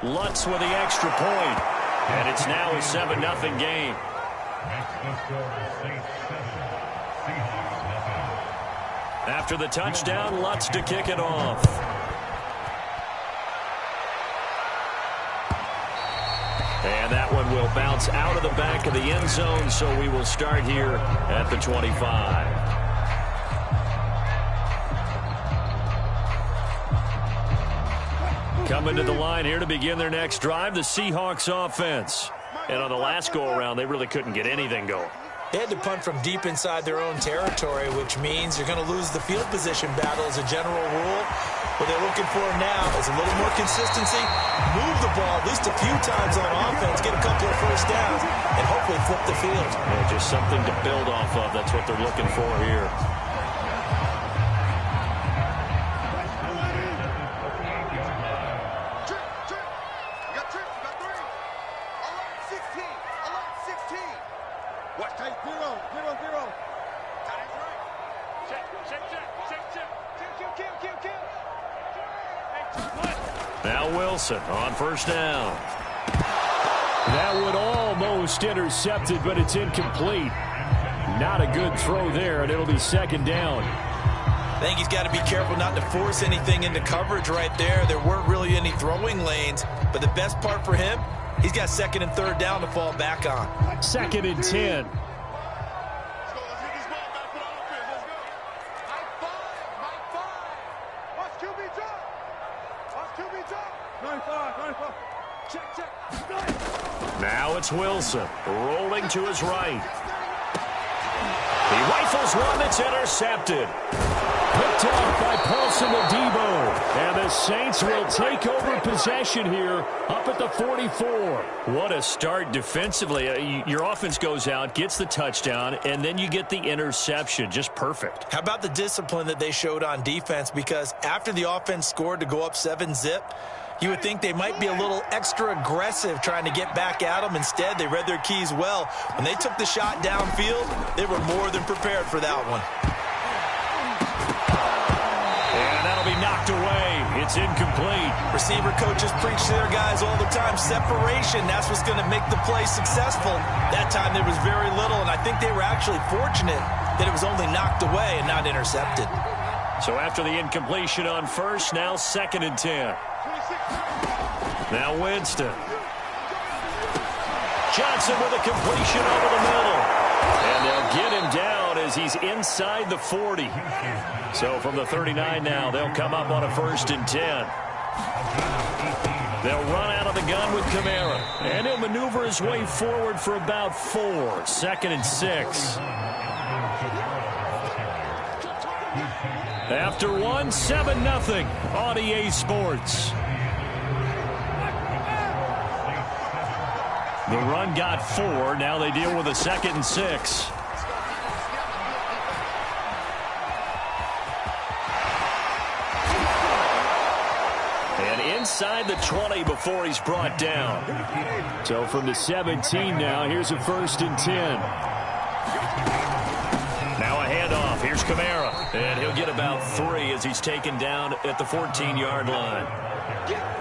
Speaker 1: Lutz with the extra point. And it's now a 7-0 game. After the touchdown, Lutz to kick it off. And that one will bounce out of the back of the end zone, so we will start here at the 25. Coming to the line here to begin their next drive, the Seahawks offense. And on the last go-around, they really couldn't get anything going.
Speaker 3: They had to punt from deep inside their own territory, which means you're going to lose the field position battle as a general rule. What they're looking for now is a little more consistency, move the ball at least a few times on offense, get a couple of first downs, and hopefully flip the field.
Speaker 1: Yeah, just something to build off of. That's what they're looking for here. Now Wilson on first down.
Speaker 5: That would almost intercepted, but it's incomplete. Not a good throw there, and it'll be second down.
Speaker 3: I think he's got to be careful not to force anything into coverage right there. There weren't really any throwing lanes, but the best part for him, he's got second and third down to fall back on.
Speaker 5: 2nd and 10.
Speaker 1: Now it's Wilson rolling to his right. He rifles one that's intercepted.
Speaker 5: Picked off by Paulson Adebo. And the Saints will take over possession here up at the 44.
Speaker 1: What a start defensively. Your offense goes out, gets the touchdown, and then you get the interception. Just perfect.
Speaker 3: How about the discipline that they showed on defense? Because after the offense scored to go up 7-zip, you would think they might be a little extra aggressive trying to get back at them. Instead, they read their keys well. When they took the shot downfield, they were more than prepared for that one.
Speaker 1: And that'll be knocked away. It's incomplete.
Speaker 3: Receiver coaches preach to their guys all the time. Separation, that's what's going to make the play successful. That time there was very little, and I think they were actually fortunate that it was only knocked away and not intercepted.
Speaker 1: So after the incompletion on first, now 2nd and 10. Now Winston. Johnson with a completion over the middle. And they'll get him down as he's inside the 40. So from the 39 now, they'll come up on a 1st and 10. They'll run out of the gun with Kamara. And he'll maneuver his way forward for about 4. 2nd and 6. After 1, 7-0 on EA Sports. The run got 4. Now they deal with a 2nd and 6. And inside the 20 before he's brought down.
Speaker 5: So from the 17 now, here's a 1st and 10.
Speaker 1: Now a handoff. Here's Kamara. And he'll get about 3 as he's taken down at the 14-yard line.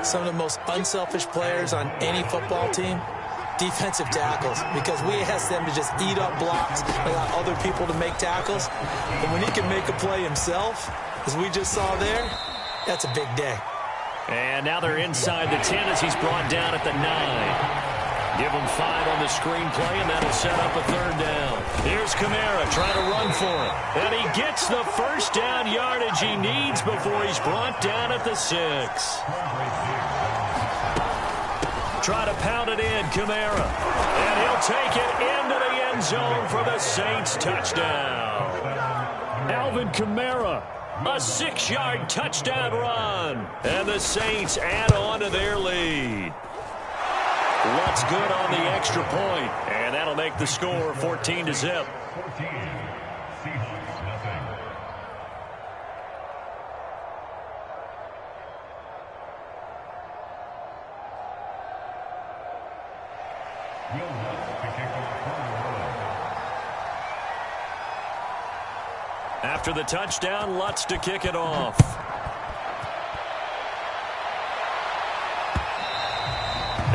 Speaker 3: Some of the most unselfish players on any football team, defensive tackles, because we ask them to just eat up blocks, allow other people to make tackles. And when he can make a play himself, as we just saw there, that's a big day.
Speaker 1: And now they're inside the 10 as he's brought down at the 9. Give him 5 on the screenplay, and that'll set up a 3rd down. Here's Kamara trying to run for it. And he gets the first down yardage he needs before he's brought down at the 6. Try to pound it in, Kamara. And he'll take it into the end zone for the Saints touchdown.
Speaker 5: Alvin Kamara.
Speaker 1: A 6-yard touchdown run. And the Saints add on to their lead. Lutz good on the extra point. And that'll make the score 14-0. After the touchdown, Lutz to kick it off.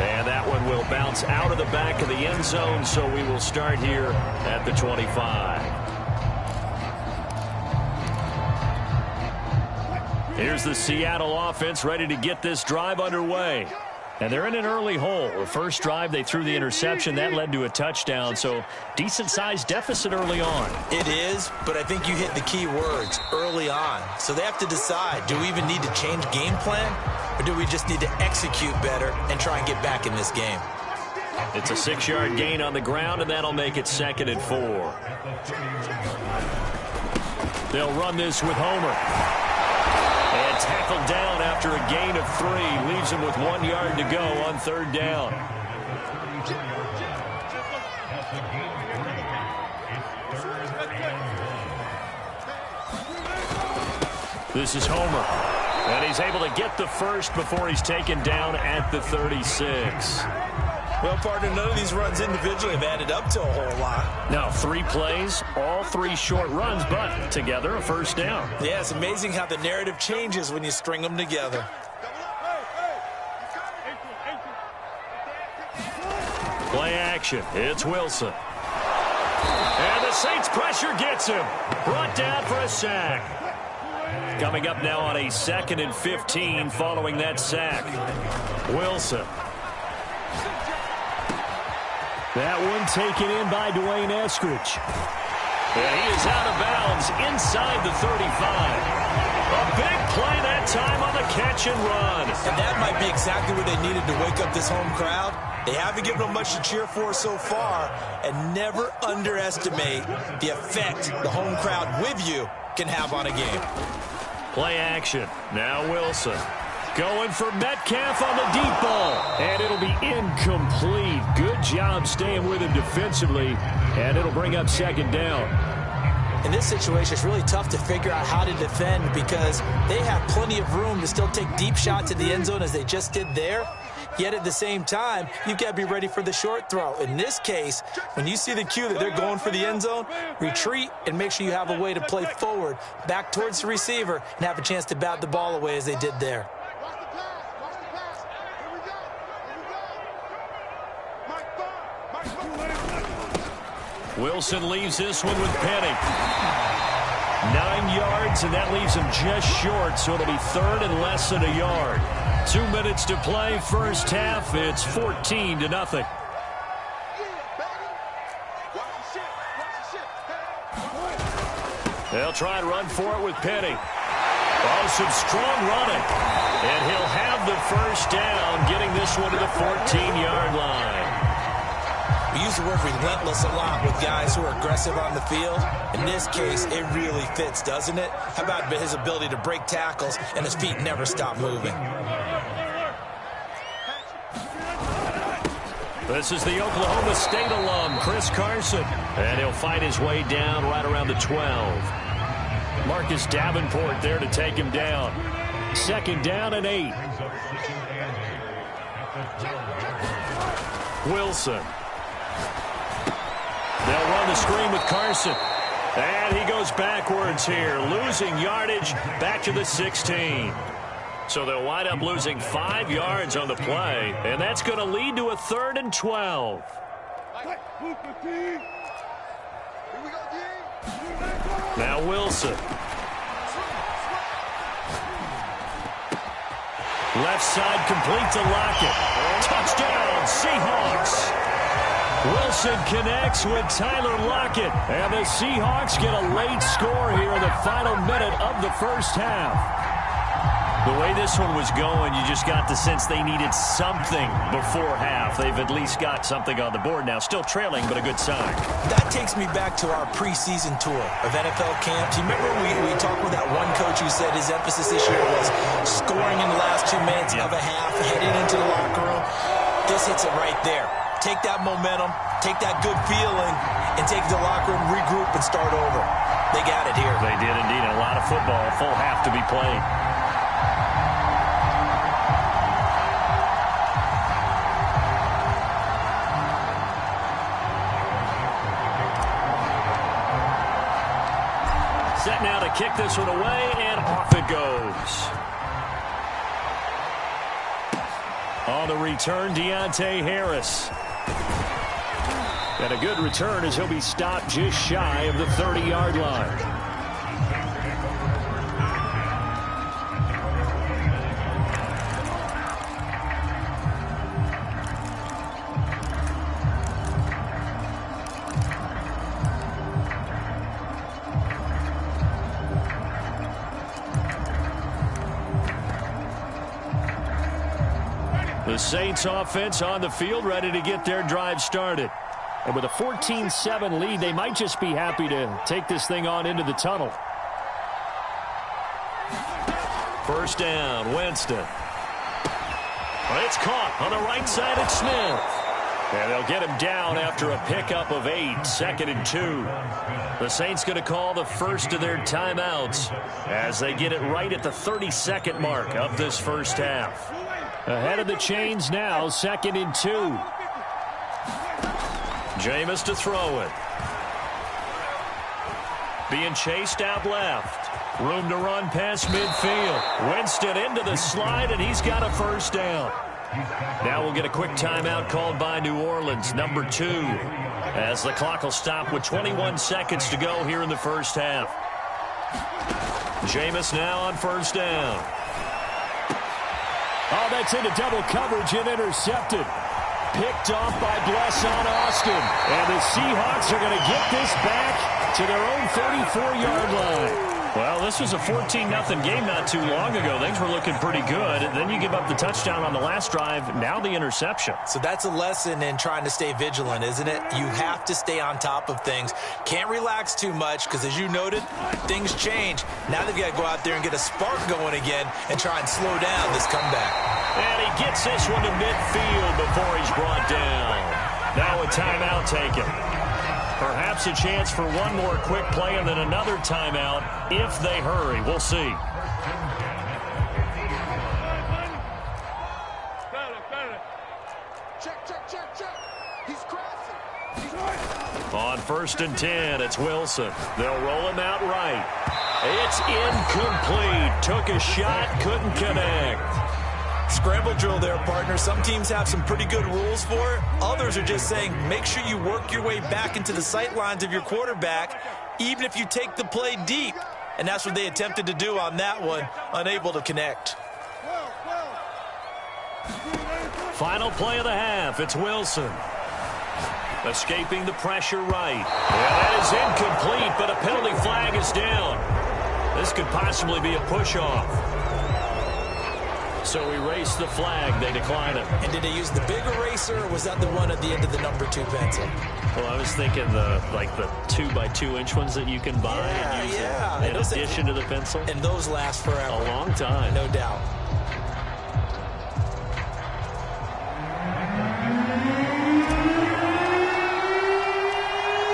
Speaker 1: And that one will bounce out of the back of the end zone, so we will start here at the 25. Here's the Seattle offense ready to get this drive underway. And they're in an early hole. The first drive, they threw the interception. That led to a touchdown, so decent-sized deficit early on.
Speaker 3: It is, but I think you hit the key words, early on. So they have to decide, do we even need to change game plan, or do we just need to execute better and try and get back in this game?
Speaker 1: It's a 6-yard gain on the ground, and that'll make it 2nd and 4. They'll run this with Homer. And tackled down after a gain of 3. Leaves him with 1 yard to go on 3rd down. This is Homer. And he's able to get the first before he's taken down at the 36.
Speaker 3: Well, partner, none of these runs individually have added up to a whole lot.
Speaker 1: Now, 3 plays, all 3 short runs, but together a 1st down.
Speaker 3: Yeah, it's amazing how the narrative changes when you string them together.
Speaker 1: Play action. It's Wilson. And the Saints pressure gets him. Brought down for a sack. Coming up now on a 2nd and 15 following that sack. Wilson. That one taken in by Dwayne Eskridge. And he is out of bounds inside the 35. A big play that time on the catch and run.
Speaker 3: And that might be exactly what they needed to wake up this home crowd. They haven't given them much to cheer for so far. And never underestimate the effect the home crowd with you can have on a game.
Speaker 1: Play action. Now Wilson. Going for Metcalf on the deep ball. And it'll be incomplete. Good job staying with him defensively. And it'll bring up 2nd down.
Speaker 3: In this situation, it's really tough to figure out how to defend because they have plenty of room to still take deep shots at the end zone as they just did there. Yet at the same time, you've got to be ready for the short throw. In this case, when you see the cue that they're going for the end zone, retreat and make sure you have a way to play forward, back towards the receiver, and have a chance to bat the ball away as they did there.
Speaker 1: Wilson leaves this one with Penny. 9 yards, and that leaves him just short, so it'll be 3rd and less than a yard. 2 minutes to play, first half. It's 14-0. They'll try and run for it with Penny. Oh, some strong running. And he'll have the first down, getting this one to the 14-yard line.
Speaker 3: We use the word relentless a lot with guys who are aggressive on the field. In this case, it really fits, doesn't it? How about his ability to break tackles and his feet never stop moving?
Speaker 1: This is the Oklahoma State alum, Chris Carson. And he'll fight his way down right around the 12. Marcus Davenport there to take him down. 2nd down and 8. Wilson. They'll run the screen with Carson. And he goes backwards here, losing yardage back to the 16. So they'll wind up losing 5 yards on the play, and that's going to lead to a 3rd and 12. Now Wilson. Left side complete to Lockett. Touchdown, Seahawks. Wilson connects with Tyler Lockett. And the Seahawks get a late score here in the final minute of the first half. The way this one was going, you just got the sense they needed something before half. They've at least got something on the board now. Still trailing, but a good sign.
Speaker 3: That takes me back to our preseason tour of NFL camps. You remember we talked with that one coach who said his emphasis this year was scoring in the last 2 minutes of a half, heading into the locker room. This hits it right there. Take that momentum, take that good feeling, and take it to the locker room, regroup, and start over. They got it here.
Speaker 1: They did indeed. A lot of football, full half to be played. Set now to kick this one away, and off it goes. On the return, Deontay Harris. And a good return as he'll be stopped just shy of the 30-yard line. The Saints offense on the field, ready to get their drive started. And with a 14-7 lead, they might just be happy to take this thing on into the tunnel. First down, Winston. It's caught on the right side of Smith. And they'll get him down after a pickup of 8, 2nd and 2. The Saints going to call the first of their timeouts as they get it right at the 32nd mark of this first half. Ahead of the chains now, 2nd and 2. Jameis to throw it. Being chased out left. Room to run past midfield. Winston into the slide, and he's got a first down. Now we'll get a quick timeout called by New Orleans, number 2, as the clock will stop with 21 seconds to go here in the first half. Jameis now on first down.
Speaker 5: Oh, that's into double coverage and intercepted. Picked off by Blesson Austin. And the Seahawks are going to get this back to their own 34-yard line.
Speaker 1: Well, this was a 14-0 game not too long ago. Things were looking pretty good. Then you give up the touchdown on the last drive. Now the interception.
Speaker 3: So that's a lesson in trying to stay vigilant, isn't it? You have to stay on top of things. Can't relax too much because, as you noted, things change. Now they've got to go out there and get a spark going again and try and slow down this comeback.
Speaker 1: And he gets this one to midfield before he's brought down. Now a timeout taken. Perhaps a chance for one more quick play and then another timeout if they hurry. We'll see.
Speaker 4: Check. He's crossing.
Speaker 1: On 1st and 10, it's Wilson. They'll roll him out right. It's incomplete. Took a shot, couldn't connect.
Speaker 3: Scramble drill there, partner. Some teams have some pretty good rules for it. Others are just saying, make sure you work your way back into the sight lines of your quarterback, even if you take the play deep. And that's what they attempted to do on that one, unable to connect.
Speaker 1: Final play of the half. It's Wilson. Escaping the pressure right. Yeah, that is incomplete, but a penalty flag is down. This could possibly be a push-off. So erase the flag. They decline it.
Speaker 3: And did they use the big eraser, or was that the one at the end of the number 2 pencil?
Speaker 1: Well, I was thinking the 2x2-inch ones that you can buy and use in addition to the pencil.
Speaker 3: And those last forever.
Speaker 1: A long time.
Speaker 3: No doubt.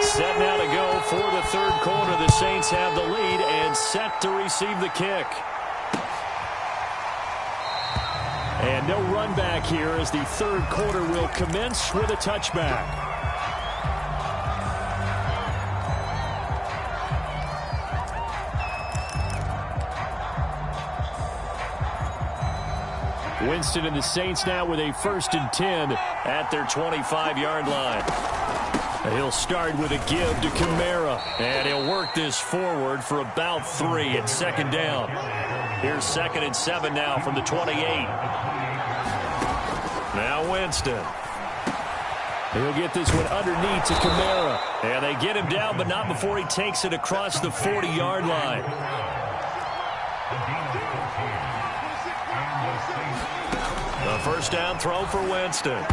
Speaker 1: Set now to go for the third quarter. The Saints have the lead and set to receive the kick. And no run back here as the third quarter will commence with a touchback. Winston and the Saints now with a 1st and 10 at their 25-yard line. He'll start with a give to Kamara, and he'll work this forward for about 3 at 2nd down. Here's 2nd and 7 now from the 28. Now Winston. He'll get this one underneath to Kamara. And they get him down, but not before he takes it across the 40-yard line. The first down throw for Winston.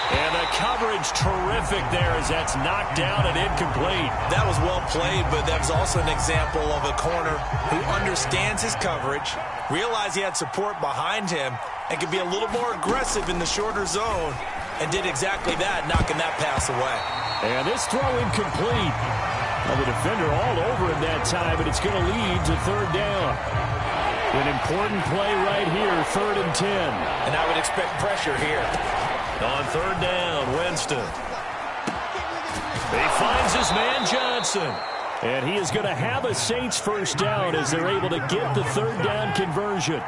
Speaker 1: And the coverage terrific there as that's knocked down and incomplete.
Speaker 3: That was well played, but that was also an example of a corner who understands his coverage, realized he had support behind him, and could be a little more aggressive in the shorter zone, and did exactly that, knocking that pass away.
Speaker 1: And this throw incomplete. Well, the defender all over him that time, but it's going to lead to 3rd down. An important play right here, 3rd and 10.
Speaker 3: And I would expect pressure here.
Speaker 1: On 3rd down, Winston. He finds his man Johnson. And he is going to have a Saints first down as they're able to get the 3rd down conversion.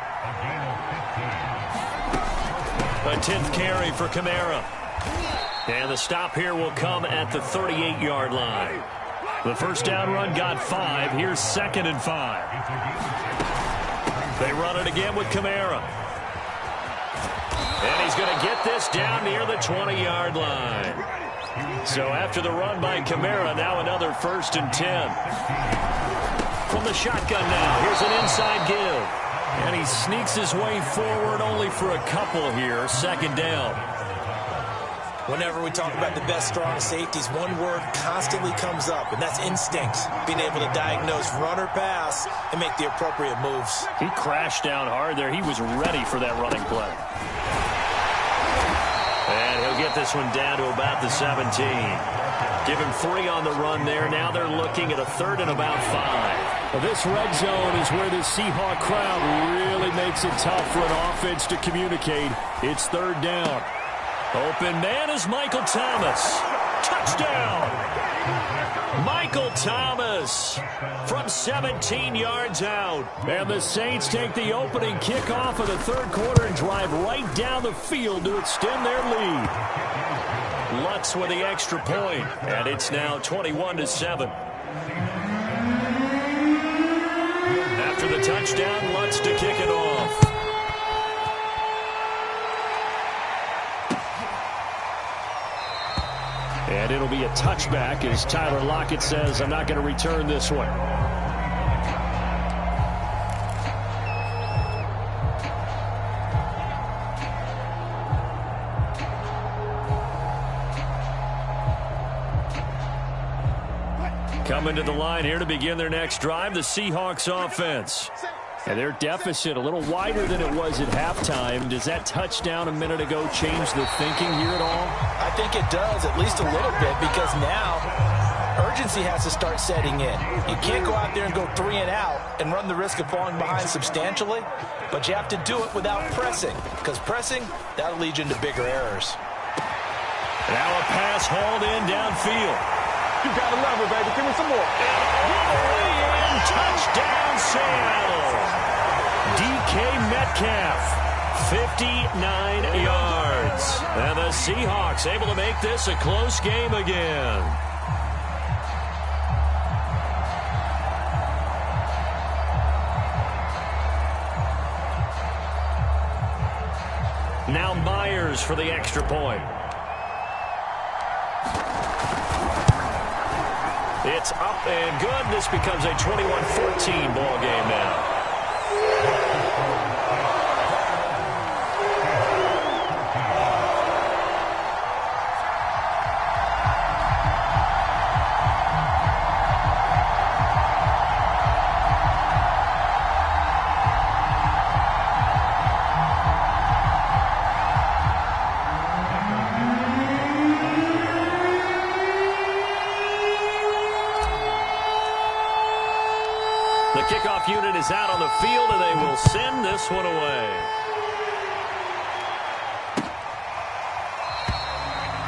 Speaker 1: A 10th carry for Kamara. And the stop here will come at the 38-yard line. The first down run got 5. Here's 2nd and 5. They run it again with Kamara. And he's going to get this down near the 20-yard line. So after the run by Kamara, now another 1st and 10. From the shotgun now, here's an inside give. And he sneaks his way forward only for a couple here. Second down.
Speaker 3: Whenever we talk about the best strong safeties, one word constantly comes up, and that's instinct. Being able to diagnose run or pass and make the appropriate moves.
Speaker 1: He crashed down hard there. He was ready for that running play. And he'll get this one down to about the 17. Give him 3 on the run there. Now they're looking at a 3rd and about 5. Well, this red zone is where the Seahawk crowd really makes it tough for an offense to communicate. It's 3rd down. Open man is Michael Thomas. Touchdown! Michael Thomas from 17 yards out. And the Saints take the opening kickoff of the 3rd quarter and drive right down the field to extend their lead. Lutz with the extra point, and it's now 21-7. After the touchdown, Lutz to kick it off. And it'll be a touchback as Tyler Lockett says, I'm not going to return this one. Coming to the line here to begin their next drive, the Seahawks offense. And their deficit a little wider than it was at halftime. Does that touchdown a minute ago change the thinking here at all?
Speaker 2: I think it does, at least a little bit, because now urgency has to start setting in. You can't go out there and go 3 and out and run the risk of falling behind substantially, but you have to do it without pressing, because pressing, that'll lead you into bigger errors.
Speaker 1: Now a pass hauled in downfield.
Speaker 4: You got to love it, baby. Give me some more.
Speaker 1: And all the way in, touchdown Seattle. DK Metcalf, 59 yards. And the Seahawks able to make this a close game again. Now Myers for the extra point. It's up and good. This becomes a 21-14 ball game now. The kickoff unit is out on the field, and they will send this one away.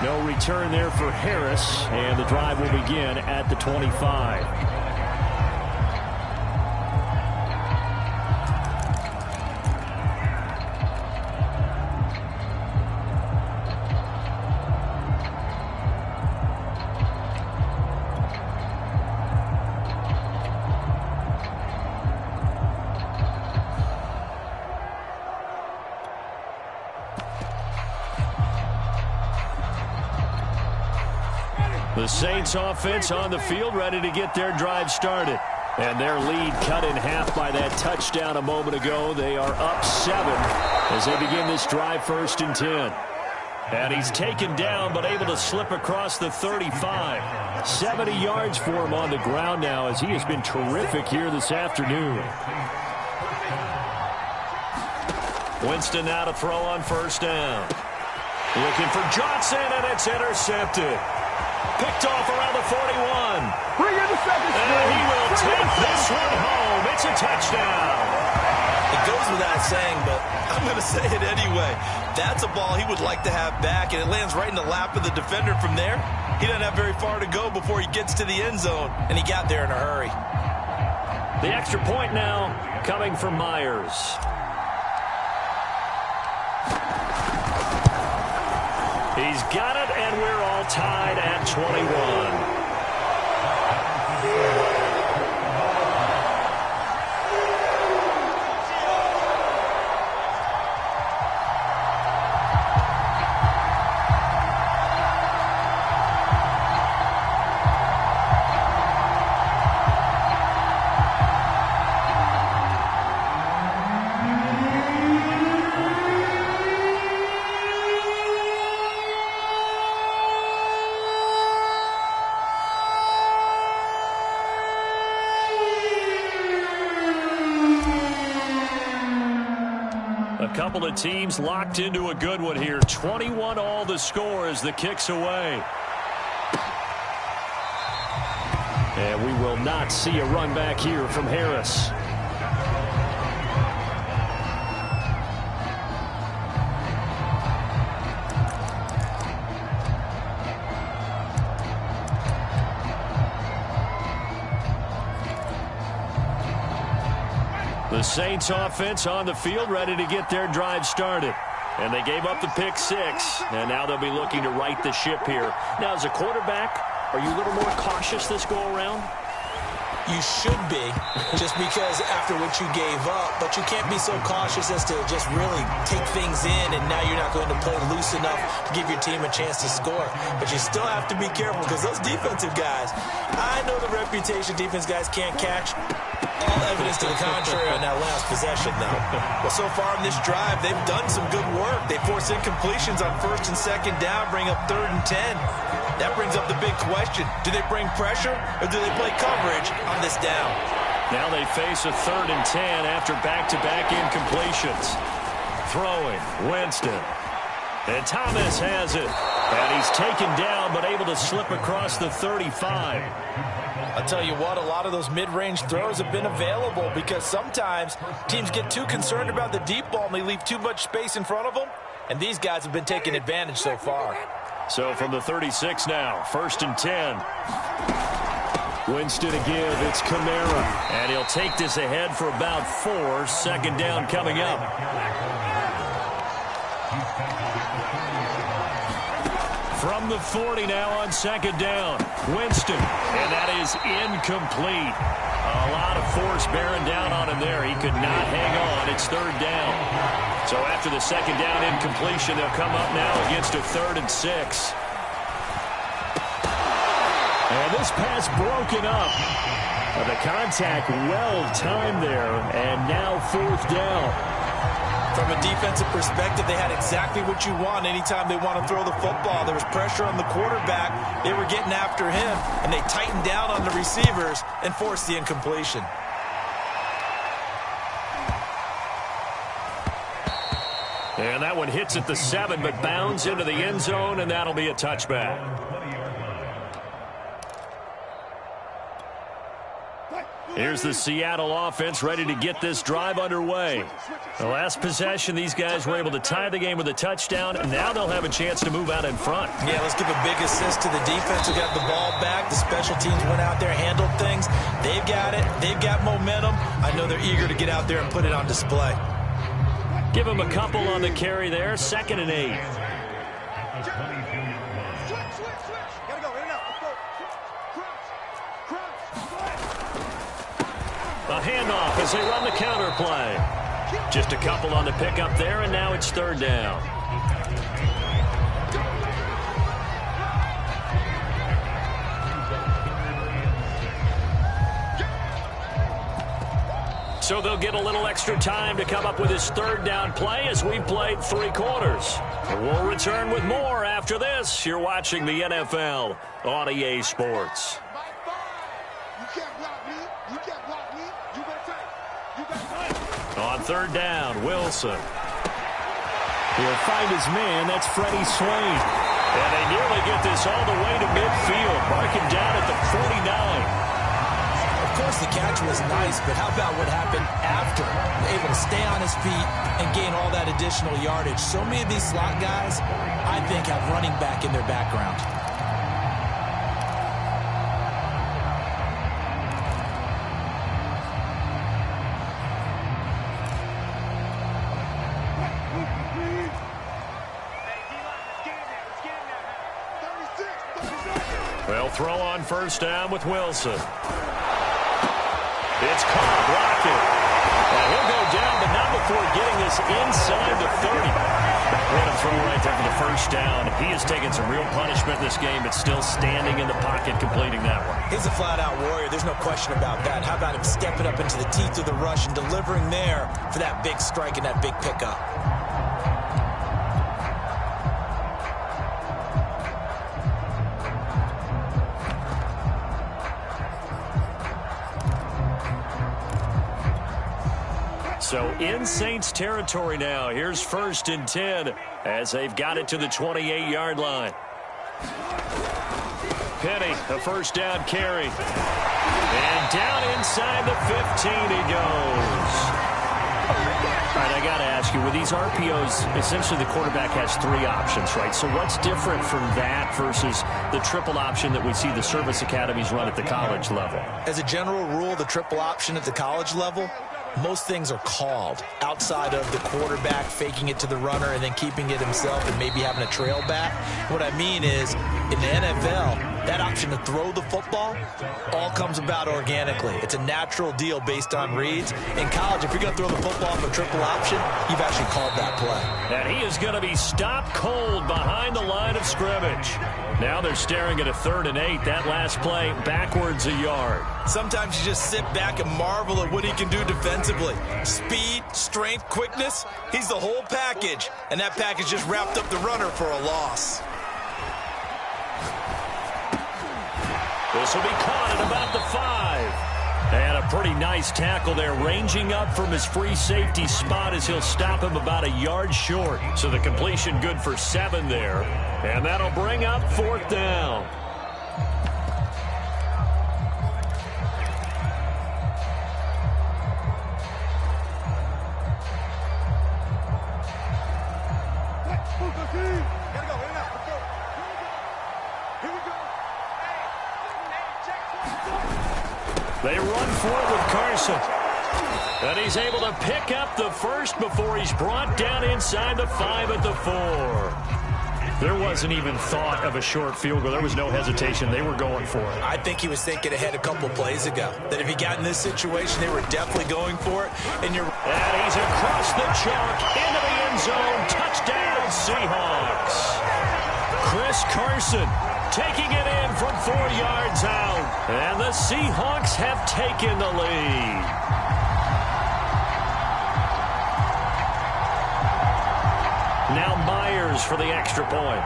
Speaker 1: No return there for Harris, and the drive will begin at the 25. The Saints offense on the field, ready to get their drive started. And their lead cut in half by that touchdown a moment ago. They are up 7 as they begin this drive, 1st and 10. And he's taken down but able to slip across the 35. 70 yards for him on the ground now as he has been terrific here this afternoon. Winston now to throw on 1st down. Looking for Johnson, and it's intercepted. Picked off around the 41.
Speaker 4: Bring in the second string.
Speaker 1: And he will take this one home. It's a touchdown.
Speaker 3: It goes without saying, but I'm going to say it anyway. That's a ball he would like to have back, and it lands right in the lap of the defender from there. He doesn't have very far to go before he gets to the end zone, and he got there in a hurry.
Speaker 1: The extra point now coming from Myers. He's got it, and we're all tied at 21. couple of teams locked into a good one here. 21 all the score as the kick's away. And we will not see a run back here from Harris. The Saints offense on the field ready to get their drive started. And they gave up the pick 6, and now they'll be looking to right the ship here. Now, as a quarterback, are you a little more cautious this go-around?
Speaker 3: You should be, just because after what you gave up, but you can't be so cautious as to just really take things in, and now you're not going to play loose enough to give your team a chance to score. But you still have to be careful because those defensive guys, I know the reputation defense guys can't catch. All evidence to the contrary on that last possession, though. Well, so far in this drive, they've done some good work. They force incompletions on 1st and 2nd down, bring up 3rd and 10. That brings up the big question. Do they bring pressure or do they play coverage on this down?
Speaker 1: Now they face a 3rd and 10 after back-to-back incompletions. Throwing, Winston. And Thomas has it. And he's taken down but able to slip across the 35.
Speaker 2: I'll tell you what, a lot of those mid-range throws have been available because sometimes teams get too concerned about the deep ball and they leave too much space in front of them. And these guys have been taking advantage so far.
Speaker 1: So from the 36 now, 1st and 10. Winston to give, it's Kamara. And he'll take this ahead for about 4, 2nd down coming up. From the 40 now on 2nd down, Winston. And that is incomplete. A lot of force bearing down on him there. He could not hang on. It's 3rd down. So after the 2nd down incompletion, they'll come up now against a 3rd and 6. And this pass broken up. The contact well timed there, and now 4th down.
Speaker 3: From a defensive perspective, they had exactly what you want anytime they want to throw the football. There was pressure on the quarterback. They were getting after him, and they tightened down on the receivers and forced the incompletion.
Speaker 1: And that one hits at the 7, but bounds into the end zone, and that'll be a touchback. Here's the Seattle offense ready to get this drive underway. The last possession, these guys were able to tie the game with a touchdown, and now they'll have a chance to move out in front.
Speaker 3: Yeah, let's give a big assist to the defense who got the ball back. The special teams went out there, handled things. They've got it. They've got momentum. I know they're eager to get out there and put it on display.
Speaker 1: Give him a couple on the carry there, 2nd and 8. A handoff as they run the counter play. Just a couple on the pickup there, and now it's 3rd down. So they'll get a little extra time to come up with his 3rd down play as we've played 3 quarters. We'll return with more after this. You're watching the NFL on EA Sports. On 3rd down, Wilson. He'll find his man. That's Freddie Swain. And they nearly get this all the way to midfield. Mark him down at the 49.
Speaker 3: Of course, the catch was nice, but how about what happened after? Able to stay on his feet and gain all that additional yardage. So many of these slot guys, I think, have running back in their background.
Speaker 1: They'll throw on 1st down with Wilson. It's caught, blocking. And he'll go down, but not before getting this inside the 30. What a throw right there for the 1st down. He has taken some real punishment in this game, but still standing in the pocket, completing that one.
Speaker 3: He's a flat-out warrior. There's no question about that. How about him stepping up into the teeth of the rush and delivering there for that big strike and that big pickup?
Speaker 1: So in Saints territory now. Here's 1st and 10 as they've got it to the 28-yard line. Penny, a first down carry. And down inside the 15 he goes. All right, I got to ask you, with these RPOs, essentially the quarterback has 3 options, right? So what's different from that versus the triple option that we see the service academies run at the college level?
Speaker 3: As a general rule, the triple option at the college level, most things are called outside of the quarterback faking it to the runner and then keeping it himself and maybe having a trail back. What I mean is, in the NFL, that option to throw the football all comes about organically. It's a natural deal based on reads. In college, if you're going to throw the football off a triple option, you've actually called that play.
Speaker 1: And he is going to be stopped cold behind the line of scrimmage. Now they're staring at a 3rd and 8. That last play backwards a yard.
Speaker 3: Sometimes you just sit back and marvel at what he can do defensively. Speed, strength, quickness, he's the whole package. And that package just wrapped up the runner for a loss.
Speaker 1: This will be caught at about the 5. And a pretty nice tackle there, ranging up from his free safety spot as he'll stop him about a yard short. So the completion good for 7 there. And that'll bring up 4th down. They run forward with Carson. And he's able to pick up the first before he's brought down inside the 5 at the 4. There wasn't even thought of a short field goal. There was no hesitation. They were going for it.
Speaker 3: I think he was thinking ahead a couple plays ago, that if he got in this situation, they were definitely going for it. And
Speaker 1: he's across the chalk into the end zone. Touchdown, Seahawks. Chris Carson taking it in from 4 yards out. And the Seahawks have taken the lead. Now Myers for the extra point.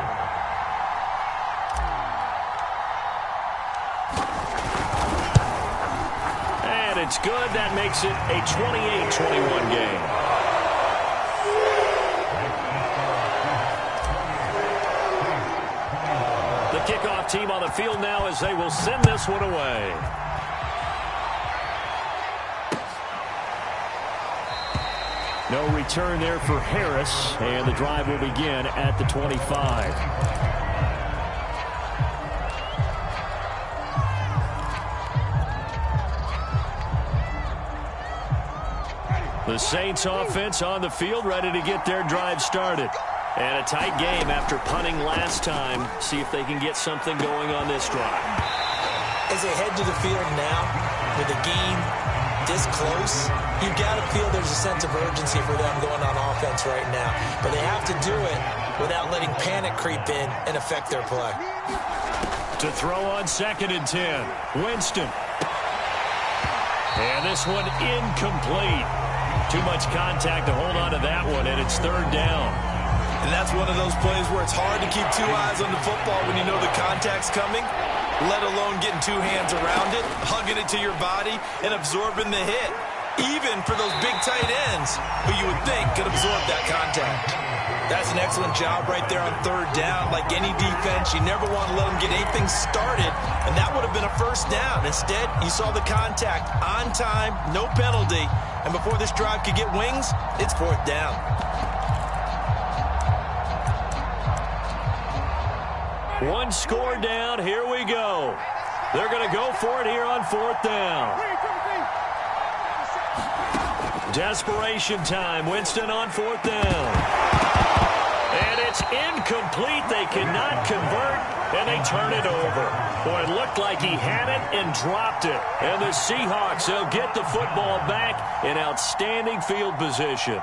Speaker 1: And it's good. That makes it a 28-21 game. The kickoff team on the field now as they will send this one away. No return there for Harris, and the drive will begin at the 25. The Saints offense on the field, ready to get their drive started. And a tight game after punting last time. See if they can get something going on this drive.
Speaker 3: As they head to the field now, with the game this close, you've got to feel there's a sense of urgency for them going on offense right now. But they have to do it without letting panic creep in and affect their play.
Speaker 1: To throw on 2nd and 10, Winston. And this one incomplete. Too much contact to hold on to that one, and it's 3rd down.
Speaker 3: And that's one of those plays where it's hard to keep 2 eyes on the football when you know the contact's coming, let alone getting 2 hands around it, hugging it to your body, and absorbing the hit. Even for those big tight ends who you would think could absorb that contact. That's an excellent job right there on 3rd down. Like any defense, you never want to let them get anything started, and that would have been a 1st down. Instead, you saw the contact on time, no penalty, and before this drive could get wings, it's 4th down.
Speaker 1: One score down. Here we go. They're going to go for it here on 4th down. Desperation time. Winston on 4th down. And it's incomplete. They cannot convert, and they turn it over. Boy, it looked like he had it and dropped it. And the Seahawks will get the football back in outstanding field position.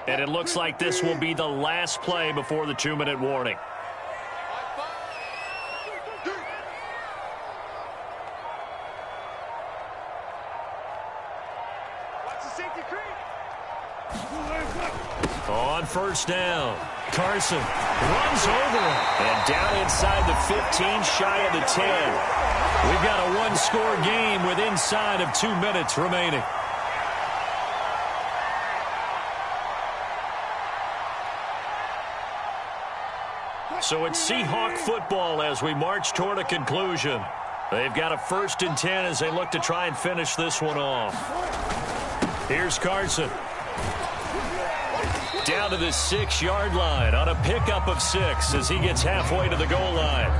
Speaker 1: And it looks like this will be the last play before the 2-minute warning.
Speaker 4: Watch the safety creep.
Speaker 1: on first down. Carson runs over him. And down inside the 15, shy of the 10. We've got a one-score game with inside of 2 minutes remaining. So it's Seahawk football as we march toward a conclusion. They've got a 1st and 10 as they look to try and finish this one off. Here's Carson. Down to the 6-yard line on a pickup of 6 as he gets halfway to the goal line.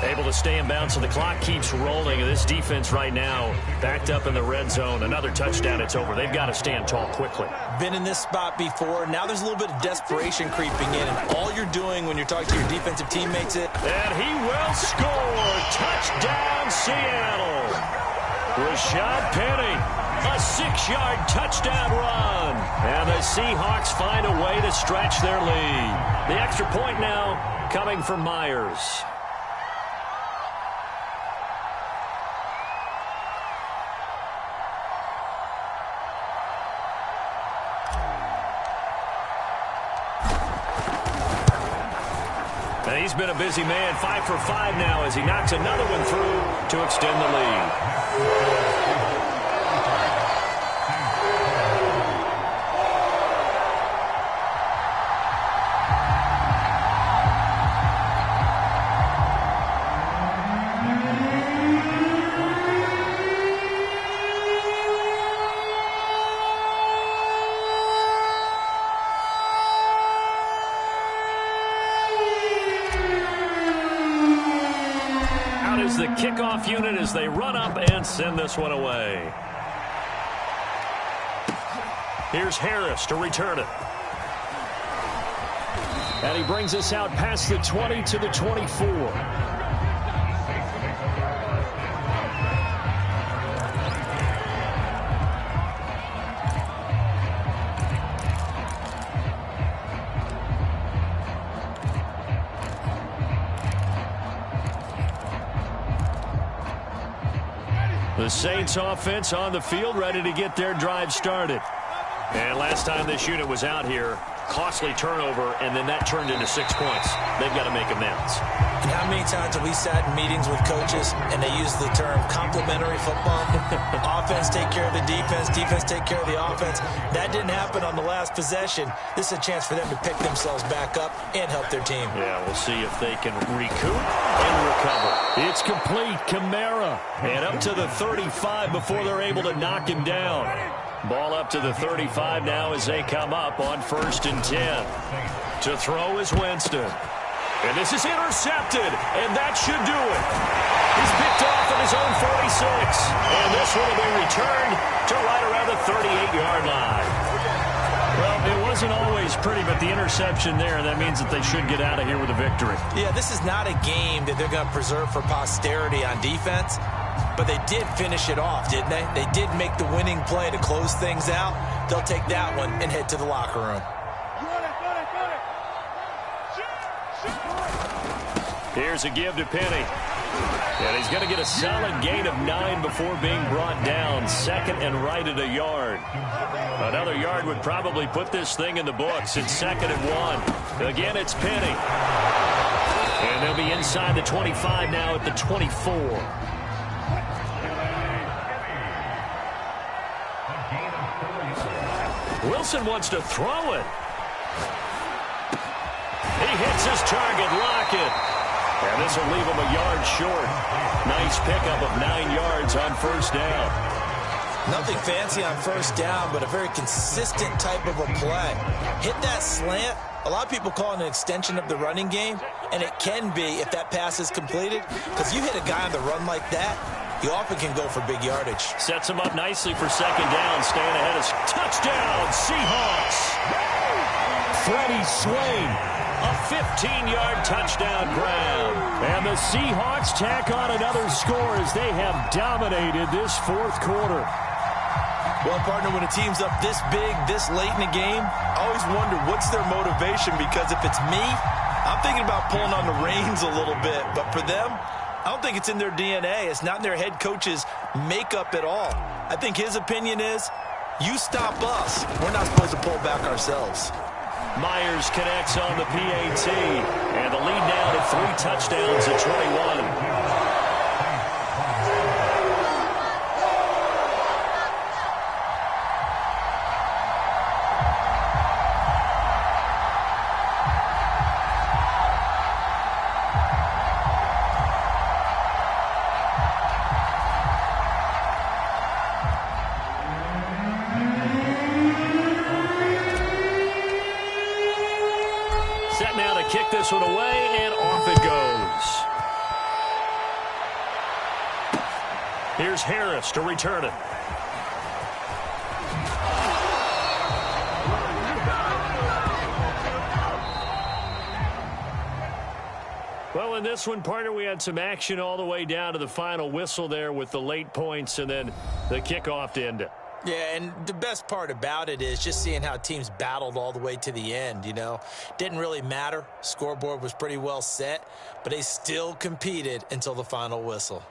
Speaker 1: Able to stay in bounds, so the clock keeps rolling. This defense right now backed up in the red zone. Another touchdown, it's over. They've got to stand tall quickly.
Speaker 3: Been in this spot before. Now there's a little bit of desperation creeping in. And all you're doing when you're talking to your defensive teammates is...
Speaker 1: And he will score. Touchdown, Seattle. Rashad Penny, a 6-yard touchdown run. And the Seahawks find a way to stretch their lead. The extra point now coming from Myers. He's been a busy man, 5 for 5 now as he knocks another one through to extend the lead. The kickoff unit as they run up and send this one away. Here's Harris to return it. And he brings us out past the 20 to the 24. The Saints offense on the field, ready to get their drive started. And last time this unit was out here, costly turnover, and then that turned into 6 points. They've got to make amends.
Speaker 3: And how many times have we sat in meetings with coaches and they use the term complementary football? Offense take care of the defense, defense take care of the offense. That didn't happen on the last possession. This is a chance for them to pick themselves back up and help their team.
Speaker 1: Yeah, we'll see if they can recoup and recover. It's complete. Kamara. And up to the 35 before they're able to knock him down. Ball up to the 35 now as they come up on 1st and 10. To throw is Winston. And this is intercepted, and that should do it. He's picked off at his own 46. And this one will be returned to right around the 38-yard line. Well, it wasn't always pretty, but the interception there, that means that they should get out of here with a victory.
Speaker 3: Yeah, this is not a game that they're going to preserve for posterity on defense. But they did finish it off, didn't they? They did make the winning play to close things out. They'll take that one and head to the locker room.
Speaker 1: Here's a give to Penny. And he's going to get a solid gain of 9 before being brought down. 2nd and right at a yard. Another yard would probably put this thing in the books. It's 2nd and 1. Again, it's Penny. And they'll be inside the 25 now at the 24. Wilson wants to throw it. He hits his target, Lockett. And this will leave him a yard short. Nice pickup of 9 yards on 1st down.
Speaker 3: Nothing fancy on 1st down, but a very consistent type of a play. Hit that slant. A lot of people call it an extension of the running game, and it can be if that pass is completed, because you hit a guy on the run like that, you often can go for big yardage.
Speaker 1: Sets him up nicely for 2nd down, staying ahead of touchdown, Seahawks. Freddie Swain, a 15-yard touchdown grab. And the Seahawks tack on another score as they have dominated this 4th quarter.
Speaker 2: Well, partner, when a team's up this big, this late in the game, I always wonder what's their motivation, because if it's me, I'm thinking about pulling on the reins a little bit. But for them, I don't think it's in their DNA. It's not in their head coach's makeup at all. I think his opinion is, you stop us, we're not supposed to pull back ourselves.
Speaker 1: Myers connects on the PAT. And the lead now to 3 touchdowns at 21. Set now to kick this one away, and off it goes. Here's Harris to return it. Well, in this one, partner, we had some action all the way down to the final whistle there with the late points and then the kickoff to end it.
Speaker 3: Yeah, and the best part about it is just seeing how teams battled all the way to the end, you know. Didn't really matter. Scoreboard was pretty well set, but they still competed until the final whistle.